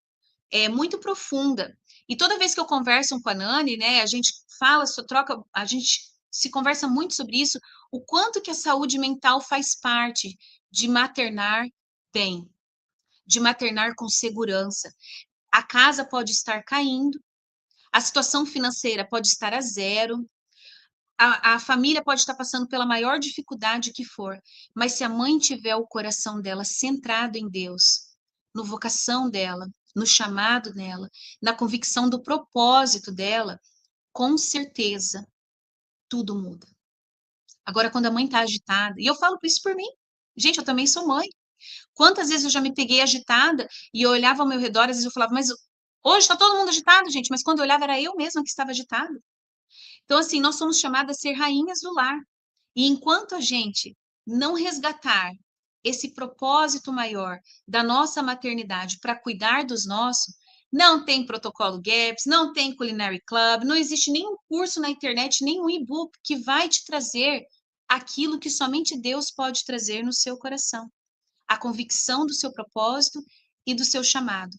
profunda. E toda vez que eu converso com a Nani, né, a gente fala, troca, a gente se conversa muito sobre isso, o quanto que a saúde mental faz parte de maternar bem, de maternar com segurança. A casa pode estar caindo, a situação financeira pode estar a zero, a família pode estar passando pela maior dificuldade que for, mas se a mãe tiver o coração dela centrado em Deus, no vocação dela, no chamado dela, na convicção do propósito dela, com certeza tudo muda. Agora, quando a mãe está agitada, e eu falo isso por mim, gente, eu também sou mãe. Quantas vezes eu já me peguei agitada e eu olhava ao meu redor, às vezes eu falava, mas hoje está todo mundo agitado, gente, mas quando eu olhava era eu mesma que estava agitada. Então, assim, nós somos chamadas a ser rainhas do lar. E enquanto a gente não resgatar esse propósito maior da nossa maternidade para cuidar dos nossos, não tem protocolo GAPS, não tem Culinary Club, não existe nenhum curso na internet, nenhum e-book que vai te trazer aquilo que somente Deus pode trazer no seu coração, a convicção do seu propósito e do seu chamado.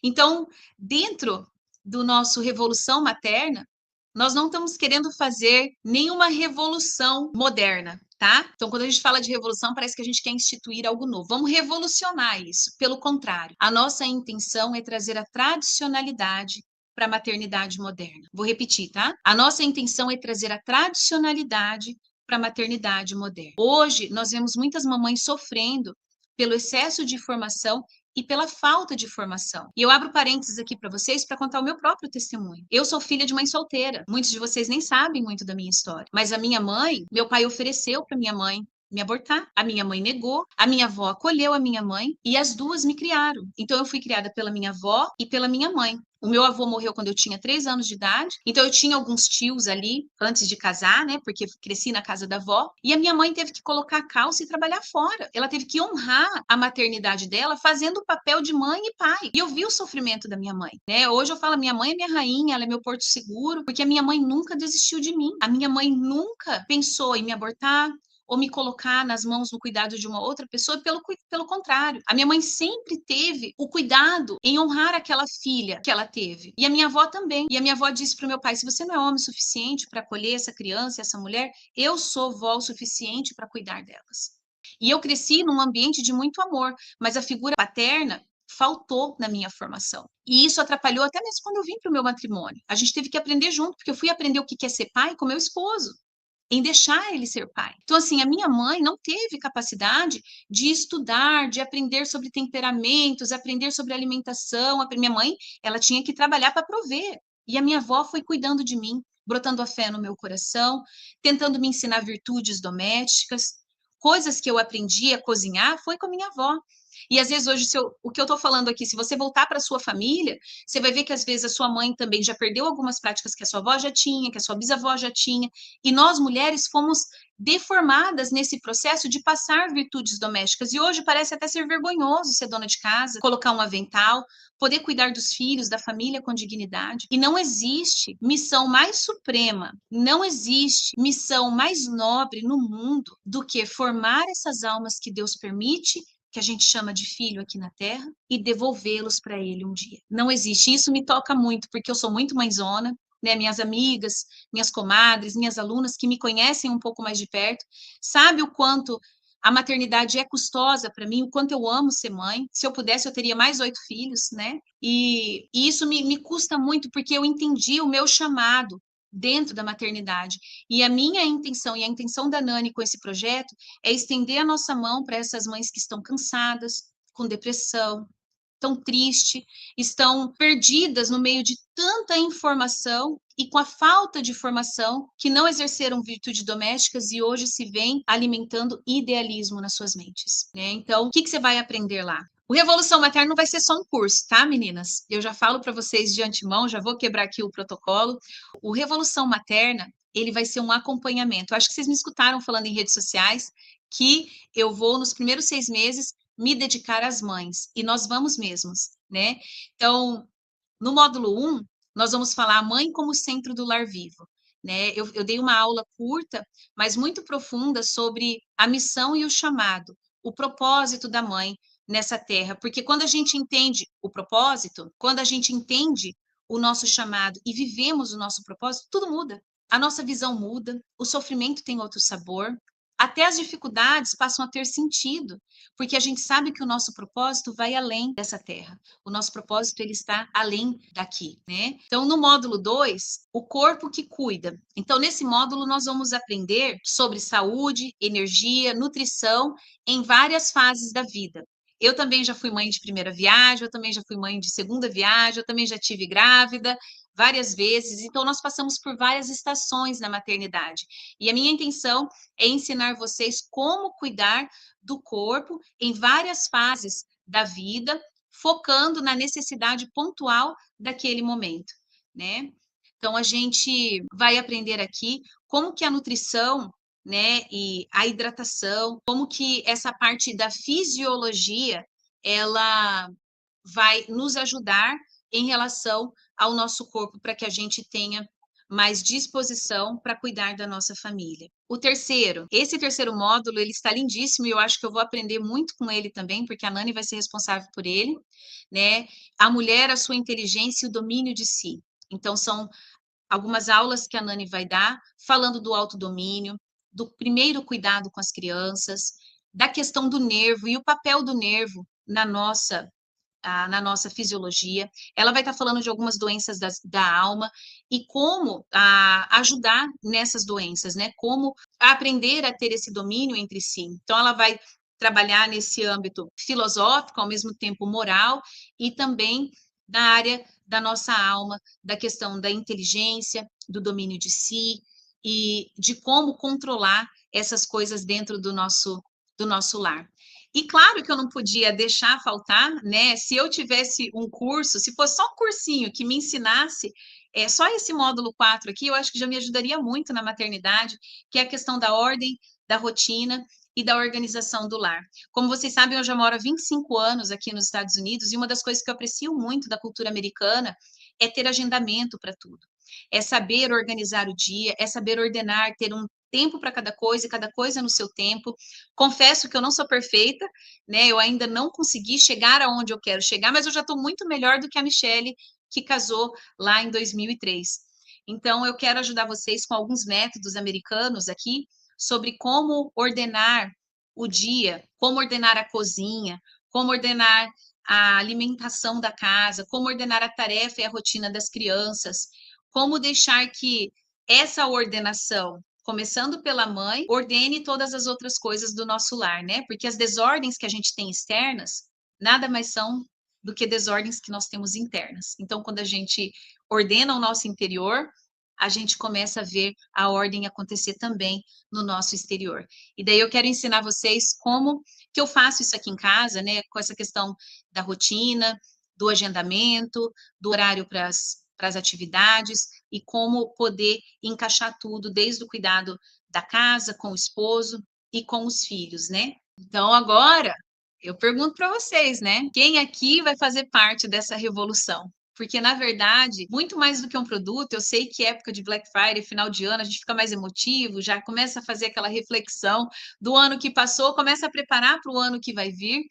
Então, dentro do nosso Revolução Materna, nós não estamos querendo fazer nenhuma revolução moderna, tá? Então, quando a gente fala de revolução, parece que a gente quer instituir algo novo. Vamos revolucionar isso. Pelo contrário, a nossa intenção é trazer a tradicionalidade para a maternidade moderna. Vou repetir, tá? A nossa intenção é trazer a tradicionalidade para a maternidade moderna. Hoje, nós vemos muitas mamães sofrendo pelo excesso de informação e pela falta de formação. E eu abro parênteses aqui para vocês para contar o meu próprio testemunho. Eu sou filha de mãe solteira. Muitos de vocês nem sabem muito da minha história. Mas a minha mãe, meu pai ofereceu para minha mãe me abortar. A minha mãe negou, a minha avó acolheu a minha mãe e as duas me criaram. Então eu fui criada pela minha avó e pela minha mãe. O meu avô morreu quando eu tinha 3 anos de idade, então eu tinha alguns tios ali antes de casar, né? Porque cresci na casa da avó. E a minha mãe teve que colocar a calça e trabalhar fora. Ela teve que honrar a maternidade dela, fazendo o papel de mãe e pai. E eu vi o sofrimento da minha mãe, né? Hoje eu falo, minha mãe é minha rainha, ela é meu porto seguro, porque a minha mãe nunca desistiu de mim. A minha mãe nunca pensou em me abortar, ou me colocar nas mãos no cuidado de uma outra pessoa, pelo contrário. A minha mãe sempre teve o cuidado em honrar aquela filha que ela teve. E a minha avó também. E a minha avó disse para o meu pai, se você não é homem suficiente para acolher essa criança, essa mulher, eu sou vó o suficiente para cuidar delas. E eu cresci num ambiente de muito amor, mas a figura paterna, faltou na minha formação. E isso atrapalhou até mesmo quando eu vim para o meu matrimônio. A gente teve que aprender junto, porque eu fui aprender o que é ser pai com meu esposo, em deixar ele ser pai. Então, assim, a minha mãe não teve capacidade de estudar, de aprender sobre temperamentos, aprender sobre alimentação. A minha mãe, ela tinha que trabalhar para prover. E a minha avó foi cuidando de mim, brotando a fé no meu coração, tentando me ensinar virtudes domésticas. Coisas que eu aprendi a cozinhar foi com a minha avó. E às vezes hoje, o que eu estou falando aqui, se você voltar para a sua família, você vai ver que às vezes a sua mãe também já perdeu algumas práticas que a sua avó já tinha, que a sua bisavó já tinha, e nós mulheres fomos deformadas nesse processo de passar virtudes domésticas. E hoje parece até ser vergonhoso ser dona de casa, colocar um avental, poder cuidar dos filhos, da família com dignidade. E não existe missão mais suprema, não existe missão mais nobre no mundo do que formar essas almas que Deus permite que a gente chama de filho aqui na Terra, e devolvê-los para ele um dia. Não existe. Isso me toca muito, porque eu sou muito mãezona, né? Minhas amigas, minhas comadres, minhas alunas que me conhecem um pouco mais de perto, sabe o quanto a maternidade é custosa para mim, o quanto eu amo ser mãe. Se eu pudesse, eu teria mais 8 filhos, né? E isso me custa muito, porque eu entendi o meu chamado dentro da maternidade. E a minha intenção e a intenção da Nani com esse projeto é estender a nossa mão para essas mães que estão cansadas, com depressão, estão tristes, estão perdidas no meio de tanta informação e com a falta de formação que não exerceram virtudes domésticas e hoje se vem alimentando idealismo nas suas mentes, né? Então, o que você vai aprender lá? O Revolução Materna não vai ser só um curso, tá, meninas? Eu já falo para vocês de antemão, já vou quebrar aqui o protocolo. O Revolução Materna, ele vai ser um acompanhamento. Acho que vocês me escutaram falando em redes sociais que eu vou, nos primeiros 6 meses, me dedicar às mães, e nós vamos mesmos, né? Então, no módulo 1, nós vamos falar a mãe como centro do lar vivo, né? Eu dei uma aula curta, mas muito profunda sobre a missão e o chamado, o propósito da mãe nessa terra, porque quando a gente entende o propósito, quando a gente entende o nosso chamado e vivemos o nosso propósito, tudo muda. A nossa visão muda, o sofrimento tem outro sabor, até as dificuldades passam a ter sentido, porque a gente sabe que o nosso propósito vai além dessa terra. O nosso propósito ele está além daqui, né? Então, no módulo 2, o corpo que cuida. Então, nesse módulo nós vamos aprender sobre saúde, energia, nutrição em várias fases da vida. Eu também já fui mãe de primeira viagem, eu também já fui mãe de segunda viagem, eu também já tive grávida várias vezes, então nós passamos por várias estações na maternidade. E a minha intenção é ensinar vocês como cuidar do corpo em várias fases da vida, focando na necessidade pontual daquele momento, né? Então a gente vai aprender aqui como que a nutrição, né, e a hidratação, como que essa parte da fisiologia ela vai nos ajudar em relação ao nosso corpo para que a gente tenha mais disposição para cuidar da nossa família. Esse terceiro módulo, ele está lindíssimo e eu acho que eu vou aprender muito com ele também, porque a Nani vai ser responsável por ele, né? A mulher, a sua inteligência e o domínio de si. Então, são algumas aulas que a Nani vai dar, falando do autodomínio, do primeiro cuidado com as crianças, da questão do nervo e o papel do nervo na nossa fisiologia. Ela vai estar falando de algumas doenças da alma e como ajudar nessas doenças, né? Como aprender a ter esse domínio entre si. Então, ela vai trabalhar nesse âmbito filosófico, ao mesmo tempo moral, e também na área da nossa alma, da questão da inteligência, do domínio de si e de como controlar essas coisas dentro do nosso lar. E claro que eu não podia deixar faltar, né? Se eu tivesse um curso, se fosse só um cursinho que me ensinasse, só esse módulo 4 aqui, eu acho que já me ajudaria muito na maternidade, que é a questão da ordem, da rotina e da organização do lar. Como vocês sabem, eu já moro há 25 anos aqui nos Estados Unidos, e uma das coisas que eu aprecio muito da cultura americana é ter agendamento para tudo. É saber organizar o dia, é saber ordenar, ter um tempo para cada coisa e cada coisa no seu tempo. Confesso que eu não sou perfeita, né? Eu ainda não consegui chegar aonde eu quero chegar, mas eu já estou muito melhor do que a Michelle, que casou lá em 2003. Então, eu quero ajudar vocês com alguns métodos americanos aqui sobre como ordenar o dia, como ordenar a cozinha, como ordenar a alimentação da casa, como ordenar a tarefa e a rotina das crianças, como deixar que essa ordenação, começando pela mãe, ordene todas as outras coisas do nosso lar, né? Porque as desordens que a gente tem externas nada mais são do que desordens que nós temos internas. Então, quando a gente ordena o nosso interior, a gente começa a ver a ordem acontecer também no nosso exterior. E daí eu quero ensinar vocês como que eu faço isso aqui em casa, né? Com essa questão da rotina, do agendamento, do horário para as atividades e como poder encaixar tudo, desde o cuidado da casa, com o esposo e com os filhos, né? Então, agora, eu pergunto para vocês, né? Quem aqui vai fazer parte dessa revolução? Porque, na verdade, muito mais do que um produto, eu sei que época de Black Friday, final de ano, a gente fica mais emotivo, já começa a fazer aquela reflexão do ano que passou, começa a preparar para o ano que vai vir,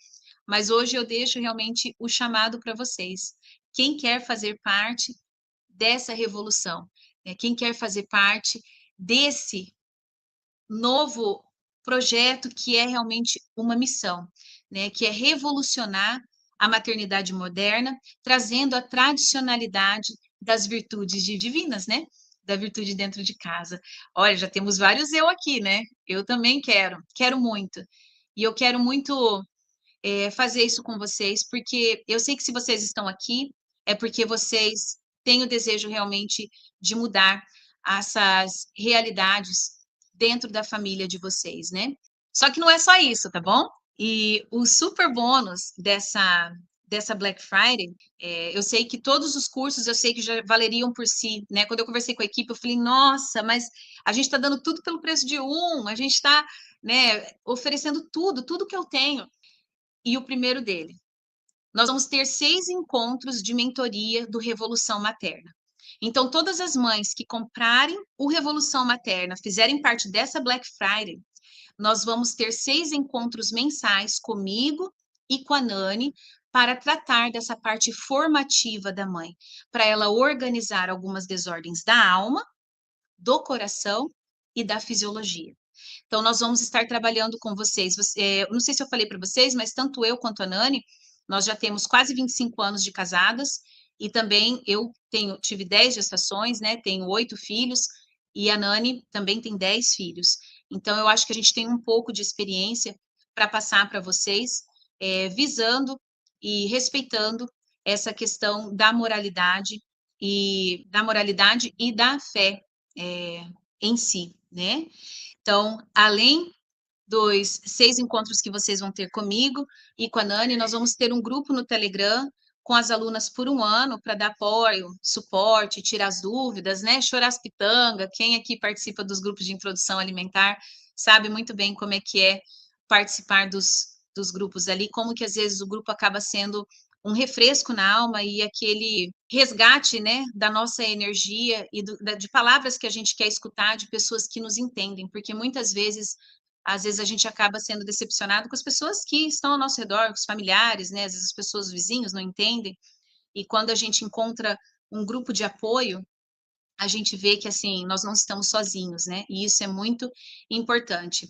mas hoje eu deixo realmente o chamado para vocês. Quem quer fazer parte dessa revolução, né? Quem quer fazer parte desse novo projeto que é realmente uma missão, né? Que é revolucionar a maternidade moderna, trazendo a tradicionalidade das virtudes divinas, né? Da virtude dentro de casa. Olha, já temos vários eu aqui, né? Eu também quero muito. E eu quero muito fazer isso com vocês, porque eu sei que se vocês estão aqui, é porque vocês têm o desejo realmente de mudar essas realidades dentro da família de vocês, né? Só que não é só isso, tá bom? E o super bônus dessa Black Friday, eu sei que todos os cursos, eu sei que já valeriam por si, né? Quando eu conversei com a equipe, eu falei, nossa, mas a gente está dando tudo pelo preço de um, a gente está, né, oferecendo tudo que eu tenho. E o primeiro dele, nós vamos ter 6 encontros de mentoria do Revolução Materna. Então, todas as mães que comprarem o Revolução Materna, fizerem parte dessa Black Friday, nós vamos ter 6 encontros mensais comigo e com a Nani para tratar dessa parte formativa da mãe, para ela organizar algumas desordens da alma, do coração e da fisiologia. Então, nós vamos estar trabalhando com vocês. Não sei se eu falei para vocês, mas tanto eu quanto a Nani, nós já temos quase 25 anos de casadas, e também eu tive 10 gestações, né? Tenho 8 filhos, e a Nani também tem 10 filhos. Então, eu acho que a gente tem um pouco de experiência para passar para vocês, visando e respeitando essa questão da moralidade e da fé em si, né? Então, além dos 6 encontros que vocês vão ter comigo e com a Nani, nós vamos ter um grupo no Telegram com as alunas por um ano para dar apoio, suporte, tirar as dúvidas, né? Chorar as pitanga. Quem aqui participa dos grupos de introdução alimentar sabe muito bem como é que é participar dos grupos ali, como que às vezes o grupo acaba sendo um refresco na alma e aquele resgate, né, da nossa energia e de palavras que a gente quer escutar de pessoas que nos entendem, porque muitas vezes, às vezes a gente acaba sendo decepcionado com as pessoas que estão ao nosso redor, com os familiares, né, às vezes as pessoas, os vizinhos não entendem, e quando a gente encontra um grupo de apoio, a gente vê que, assim, nós não estamos sozinhos, né, e isso é muito importante.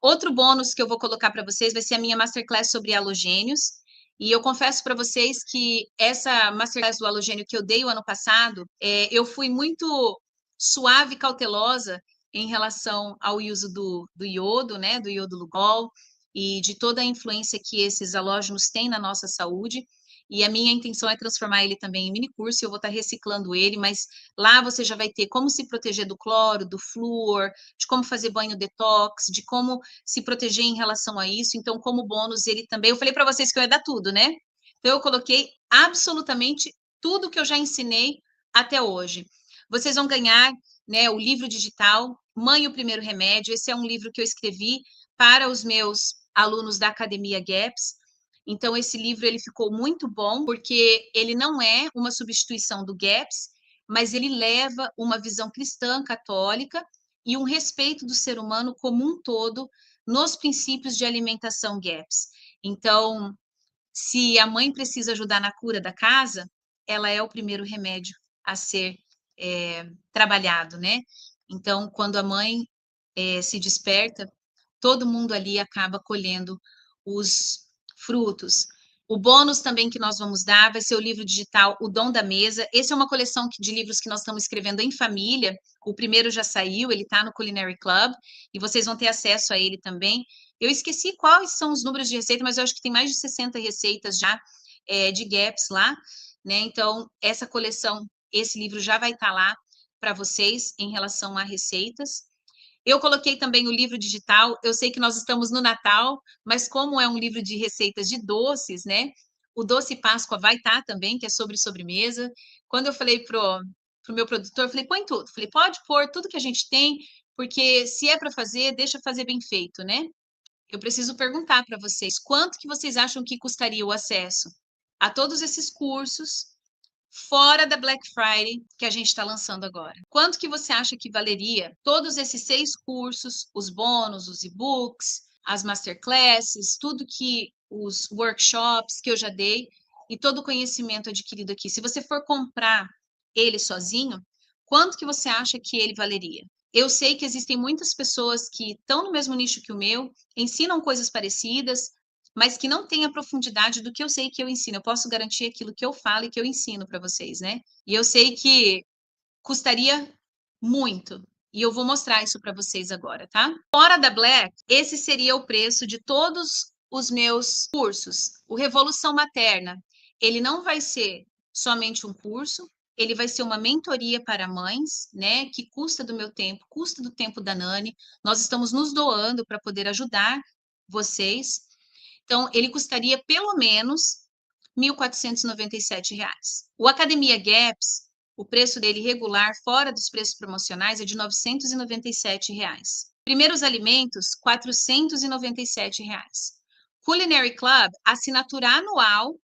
Outro bônus que eu vou colocar para vocês vai ser a minha masterclass sobre halogênios. E eu confesso para vocês que essa masterclass do halogênio que eu dei o ano passado, eu fui muito suave e cautelosa em relação ao uso do iodo, né, do iodo Lugol, e de toda a influência que esses halógenos têm na nossa saúde. E a minha intenção é transformar ele também em mini curso, eu vou estar reciclando ele, mas lá você já vai ter como se proteger do cloro, do flúor, de como fazer banho detox, de como se proteger em relação a isso. Então, como bônus, ele também. Eu falei para vocês que eu ia dar tudo, né? Então, eu coloquei absolutamente tudo que eu já ensinei até hoje. Vocês vão ganhar, né, o livro digital Mãe, o Primeiro Remédio. Esse é um livro que eu escrevi para os meus alunos da Academia GAPS. Então, esse livro ele ficou muito bom, porque ele não é uma substituição do GAPS, mas ele leva uma visão cristã católica e um respeito do ser humano como um todo nos princípios de alimentação GAPS. Então, se a mãe precisa ajudar na cura da casa, ela é o primeiro remédio a ser trabalhado, né? Então, quando a mãe se desperta, todo mundo ali acaba colhendo os frutos. O bônus também que nós vamos dar vai ser o livro digital O Dom da Mesa. Esse é uma coleção de livros que nós estamos escrevendo em família. O primeiro já saiu, ele está no Culinary Club, e vocês vão ter acesso a ele também. Eu esqueci quais são os números de receita, mas eu acho que tem mais de 60 receitas já de GAPS lá, né? Então, essa coleção, esse livro já vai estar lá para vocês em relação a receitas. Eu coloquei também o livro digital. Eu sei que nós estamos no Natal, mas como é um livro de receitas de doces, né? O Doce Páscoa vai estar também, que é sobre sobremesa. Quando eu falei pro meu produtor, eu falei, põe tudo. Falei, pode pôr tudo que a gente tem, porque se é para fazer, deixa fazer bem feito, né? Eu preciso perguntar para vocês, quanto que vocês acham que custaria o acesso a todos esses cursos, fora da Black Friday que a gente está lançando agora? Quanto que você acha que valeria todos esses 6 cursos, os bônus, os e-books, as masterclasses, tudo que os workshops que eu já dei e todo o conhecimento adquirido aqui? Se você for comprar ele sozinho, quanto que você acha que ele valeria? Eu sei que existem muitas pessoas que estão no mesmo nicho que o meu, ensinam coisas parecidas, mas que não tem a profundidade do que eu sei que eu ensino. Eu posso garantir aquilo que eu falo e que eu ensino para vocês, né? E eu sei que custaria muito. E eu vou mostrar isso para vocês agora, tá? Fora da Black, esse seria o preço de todos os meus cursos. O Revolução Materna, ele não vai ser somente um curso, ele vai ser uma mentoria para mães, né? Que custa do meu tempo, custa do tempo da Nani. Nós estamos nos doando para poder ajudar vocês. Então, ele custaria pelo menos R$ 1.497. O Academia GAPS, o preço dele regular, fora dos preços promocionais, é de R$ 997. Primeiros Alimentos, R$ 497. Culinary Club, assinatura anual,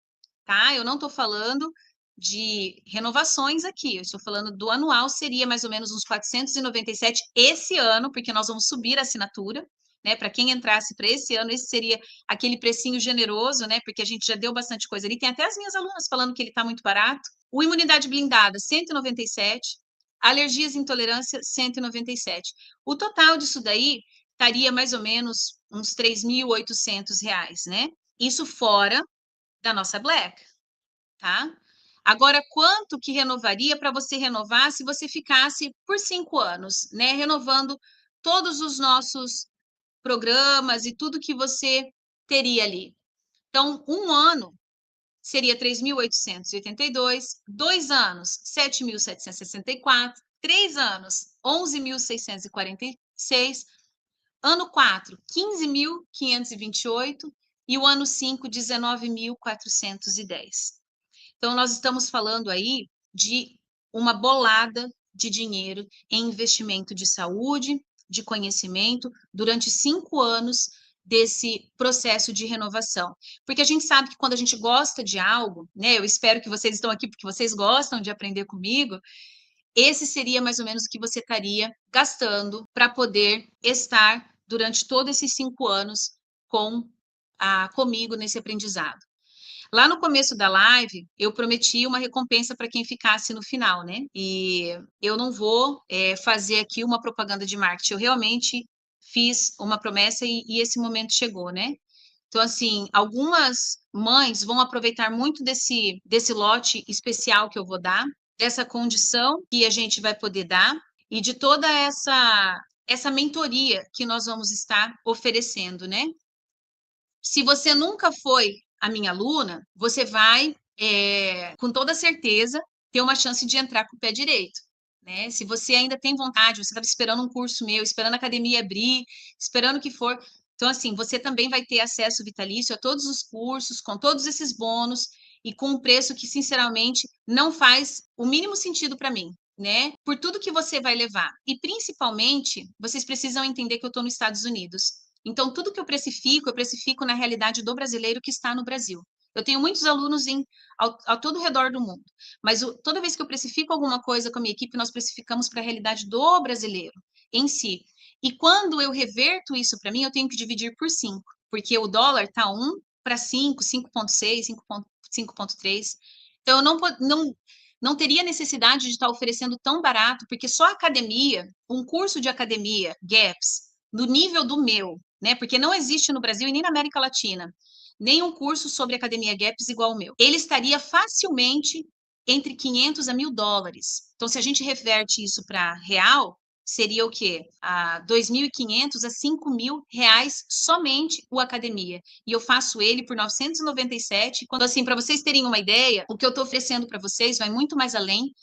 tá? Eu não estou falando de renovações aqui, eu estou falando do anual, seria mais ou menos uns 497 esse ano, porque nós vamos subir a assinatura, né? Para quem entrasse para esse ano, esse seria aquele precinho generoso, né? Porque a gente já deu bastante coisa ali. Tem até as minhas alunas falando que ele está muito barato. O Imunidade Blindada, 197. Alergias e Intolerância, 197. O total disso daí estaria mais ou menos uns R$ 3.800, né? Isso fora da nossa Black, tá? Agora, quanto que renovaria para você renovar se você ficasse por 5 anos, né? Renovando todos os nossos programas e tudo que você teria ali. Então, um ano seria 3.882, 2 anos, 7.764, 3 anos, 11.646, ano 4, 15.528 e o ano 5, 19.410. Então, nós estamos falando aí de uma bolada de dinheiro em investimento de saúde, de conhecimento, durante 5 anos desse processo de renovação. Porque a gente sabe que quando a gente gosta de algo, né? Eu espero que vocês estão aqui porque vocês gostam de aprender comigo. Esse seria mais ou menos o que você estaria gastando para poder estar durante todos esses 5 anos comigo nesse aprendizado. Lá no começo da live, eu prometi uma recompensa para quem ficasse no final, né? E eu não vou fazer aqui uma propaganda de marketing. Eu realmente fiz uma promessa e esse momento chegou, né? Então, assim, algumas mães vão aproveitar muito desse lote especial que eu vou dar, dessa condição que a gente vai poder dar e de toda essa mentoria que nós vamos estar oferecendo, né? Se você nunca foi a minha aluna, você vai, com toda certeza, ter uma chance de entrar com o pé direito, né? Se você ainda tem vontade, você estava esperando um curso meu, esperando a academia abrir, esperando o que for. Então, assim, você também vai ter acesso vitalício a todos os cursos, com todos esses bônus e com um preço que, sinceramente, não faz o mínimo sentido para mim, né? Por tudo que você vai levar. E, principalmente, vocês precisam entender que eu estou nos Estados Unidos. Então, tudo que eu precifico na realidade do brasileiro que está no Brasil. Eu tenho muitos alunos ao todo o redor do mundo, mas toda vez que eu precifico alguma coisa com a minha equipe, nós precificamos para a realidade do brasileiro em si. E quando eu reverto isso para mim, eu tenho que dividir por 5, porque o dólar está 1 para 5, 5,6, 5,3. Então, eu não teria necessidade de estar oferecendo tão barato, porque só academia, um curso de academia, GAPS, do nível do meu, né? Porque não existe no Brasil e nem na América Latina. nenhum curso sobre Academia Gaps igual o meu. Ele estaria facilmente entre 500 a $1.000. Então, se a gente reverte isso para real, seria o quê? 2.500 a R$ 5.000 somente o Academia. E eu faço ele por 997. Quando assim, para vocês terem uma ideia, o que eu estou oferecendo para vocês vai muito mais além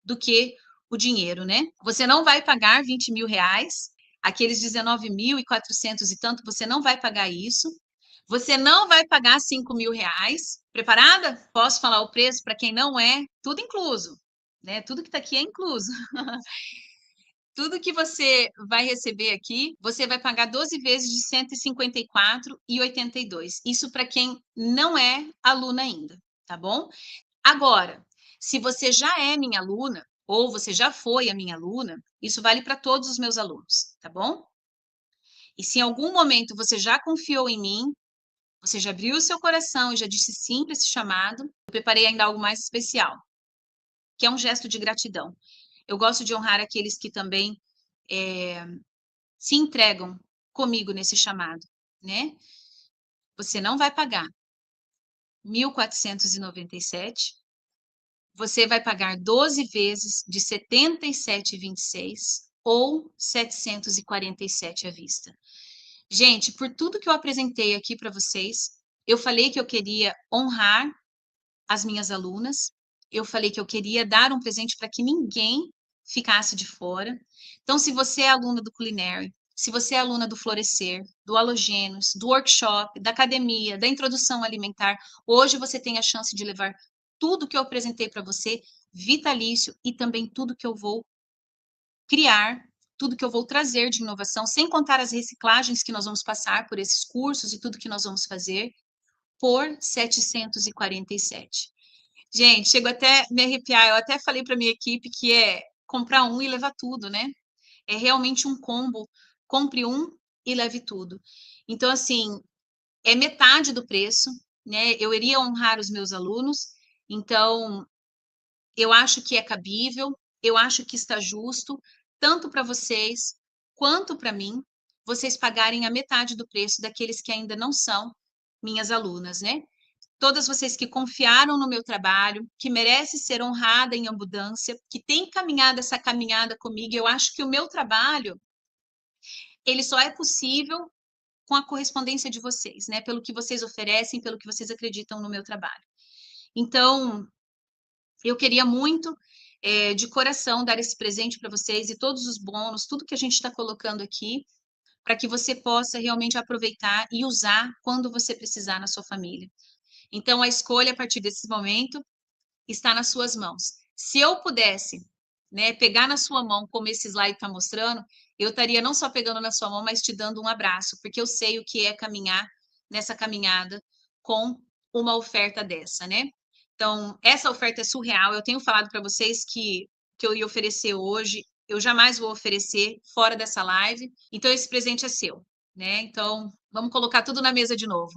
do que o dinheiro, né? Você não vai pagar R$ 20.000, aqueles 19.400 e tanto, você não vai pagar isso. Você não vai pagar R$ 5.000. Preparada? Posso falar o preço para quem não é? Tudo incluso, né? Tudo que está aqui é incluso. Tudo que você vai receber aqui, você vai pagar 12 vezes de R$ 154,82. Isso para quem não é aluna ainda, tá bom? Agora, se você já é minha aluna, ou você já foi a minha aluna, isso vale para todos os meus alunos, tá bom? E se em algum momento você já confiou em mim, você já abriu o seu coração e já disse sim para esse chamado, eu preparei ainda algo mais especial, que é um gesto de gratidão. Eu gosto de honrar aqueles que também se entregam comigo nesse chamado, né? Você não vai pagar 1.497, você vai pagar 12 vezes de 77,26 ou 747 à vista. Gente, por tudo que eu apresentei aqui para vocês, eu falei que eu queria honrar as minhas alunas, eu falei que eu queria dar um presente para que ninguém ficasse de fora. Então, se você é aluna do Culinary, se você é aluna do Florescer, do Halogênios, do workshop, da academia, da introdução alimentar, hoje você tem a chance de levar tudo que eu apresentei para você, vitalício, e também tudo que eu vou criar, tudo que eu vou trazer de inovação, sem contar as reciclagens que nós vamos passar por esses cursos e tudo que nós vamos fazer, por 747. Gente, chego até me arrepiar. Eu até falei para minha equipe que é comprar um e levar tudo, né? É realmente um combo. Compre um e leve tudo. Então, assim, é metade do preço, né? Eu iria honrar os meus alunos. Então, eu acho que é cabível, eu acho que está justo, tanto para vocês quanto para mim, vocês pagarem a metade do preço daqueles que ainda não são minhas alunas, né? Todas vocês que confiaram no meu trabalho, que merece ser honrada em abundância, que tem caminhado essa caminhada comigo, eu acho que o meu trabalho, ele só é possível com a correspondência de vocês, né? Pelo que vocês oferecem, pelo que vocês acreditam no meu trabalho. Então, eu queria muito, de coração, dar esse presente para vocês e todos os bônus, tudo que a gente está colocando aqui, para que você possa realmente aproveitar e usar quando você precisar na sua família. Então, a escolha, a partir desse momento, está nas suas mãos. Se eu pudesse, né, pegar na sua mão, como esse slide está mostrando, eu estaria não só pegando na sua mão, mas te dando um abraço, porque eu sei o que é caminhar nessa caminhada com uma oferta dessa, né? Então, essa oferta é surreal. Eu tenho falado para vocês que eu ia oferecer hoje, eu jamais vou oferecer fora dessa live. Então, esse presente é seu, né? Então, vamos colocar tudo na mesa de novo.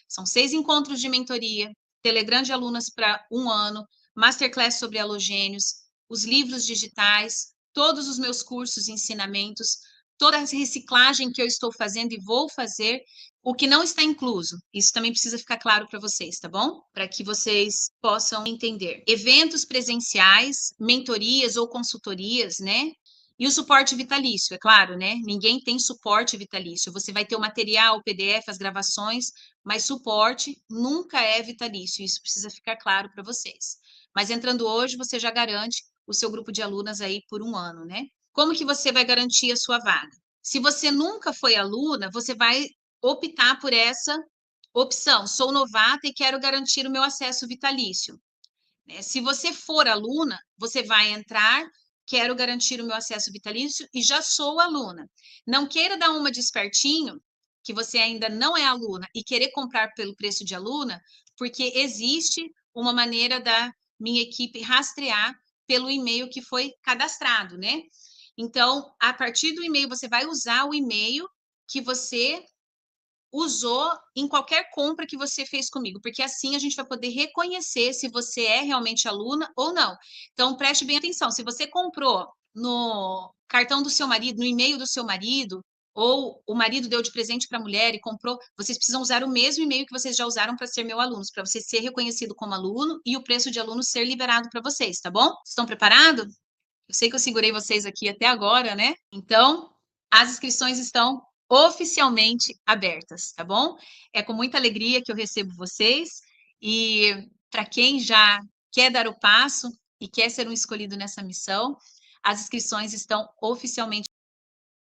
São 6 encontros de mentoria, Telegram de alunas para 1 ano, Masterclass sobre halogênios, os livros digitais, todos os meus cursos e ensinamentos, toda a reciclagem que eu estou fazendo e vou fazer, o que não está incluso. Isso também precisa ficar claro para vocês, tá bom? Para que vocês possam entender. Eventos presenciais, mentorias ou consultorias, né? E o suporte vitalício, é claro, né? Ninguém tem suporte vitalício. Você vai ter o material, o PDF, as gravações, mas suporte nunca é vitalício. Isso precisa ficar claro para vocês. Mas entrando hoje, você já garante o seu grupo de alunas aí por 1 ano, né? Como que você vai garantir a sua vaga? Se você nunca foi aluna, você vai optar por essa opção. Sou novata e quero garantir o meu acesso vitalício. Se você for aluna, você vai entrar, quero garantir o meu acesso vitalício e já sou aluna. Não queira dar uma de espertinho, que você ainda não é aluna, e querer comprar pelo preço de aluna, porque existe uma maneira da minha equipe rastrear pelo e-mail que foi cadastrado, né? Então, a partir do e-mail, você vai usar o e-mail que você usou em qualquer compra que você fez comigo, porque assim a gente vai poder reconhecer se você é realmente aluna ou não. Então, preste bem atenção. Se você comprou no cartão do seu marido, no e-mail do seu marido, ou o marido deu de presente para a mulher e comprou, vocês precisam usar o mesmo e-mail que vocês já usaram para ser meu aluno, para você ser reconhecido como aluno e o preço de aluno ser liberado para vocês, tá bom? Estão preparados? Eu sei que eu segurei vocês aqui até agora, né? Então, as inscrições estão oficialmente abertas, tá bom? É com muita alegria que eu recebo vocês e para quem já quer dar o passo e quer ser um escolhido nessa missão, as inscrições estão oficialmente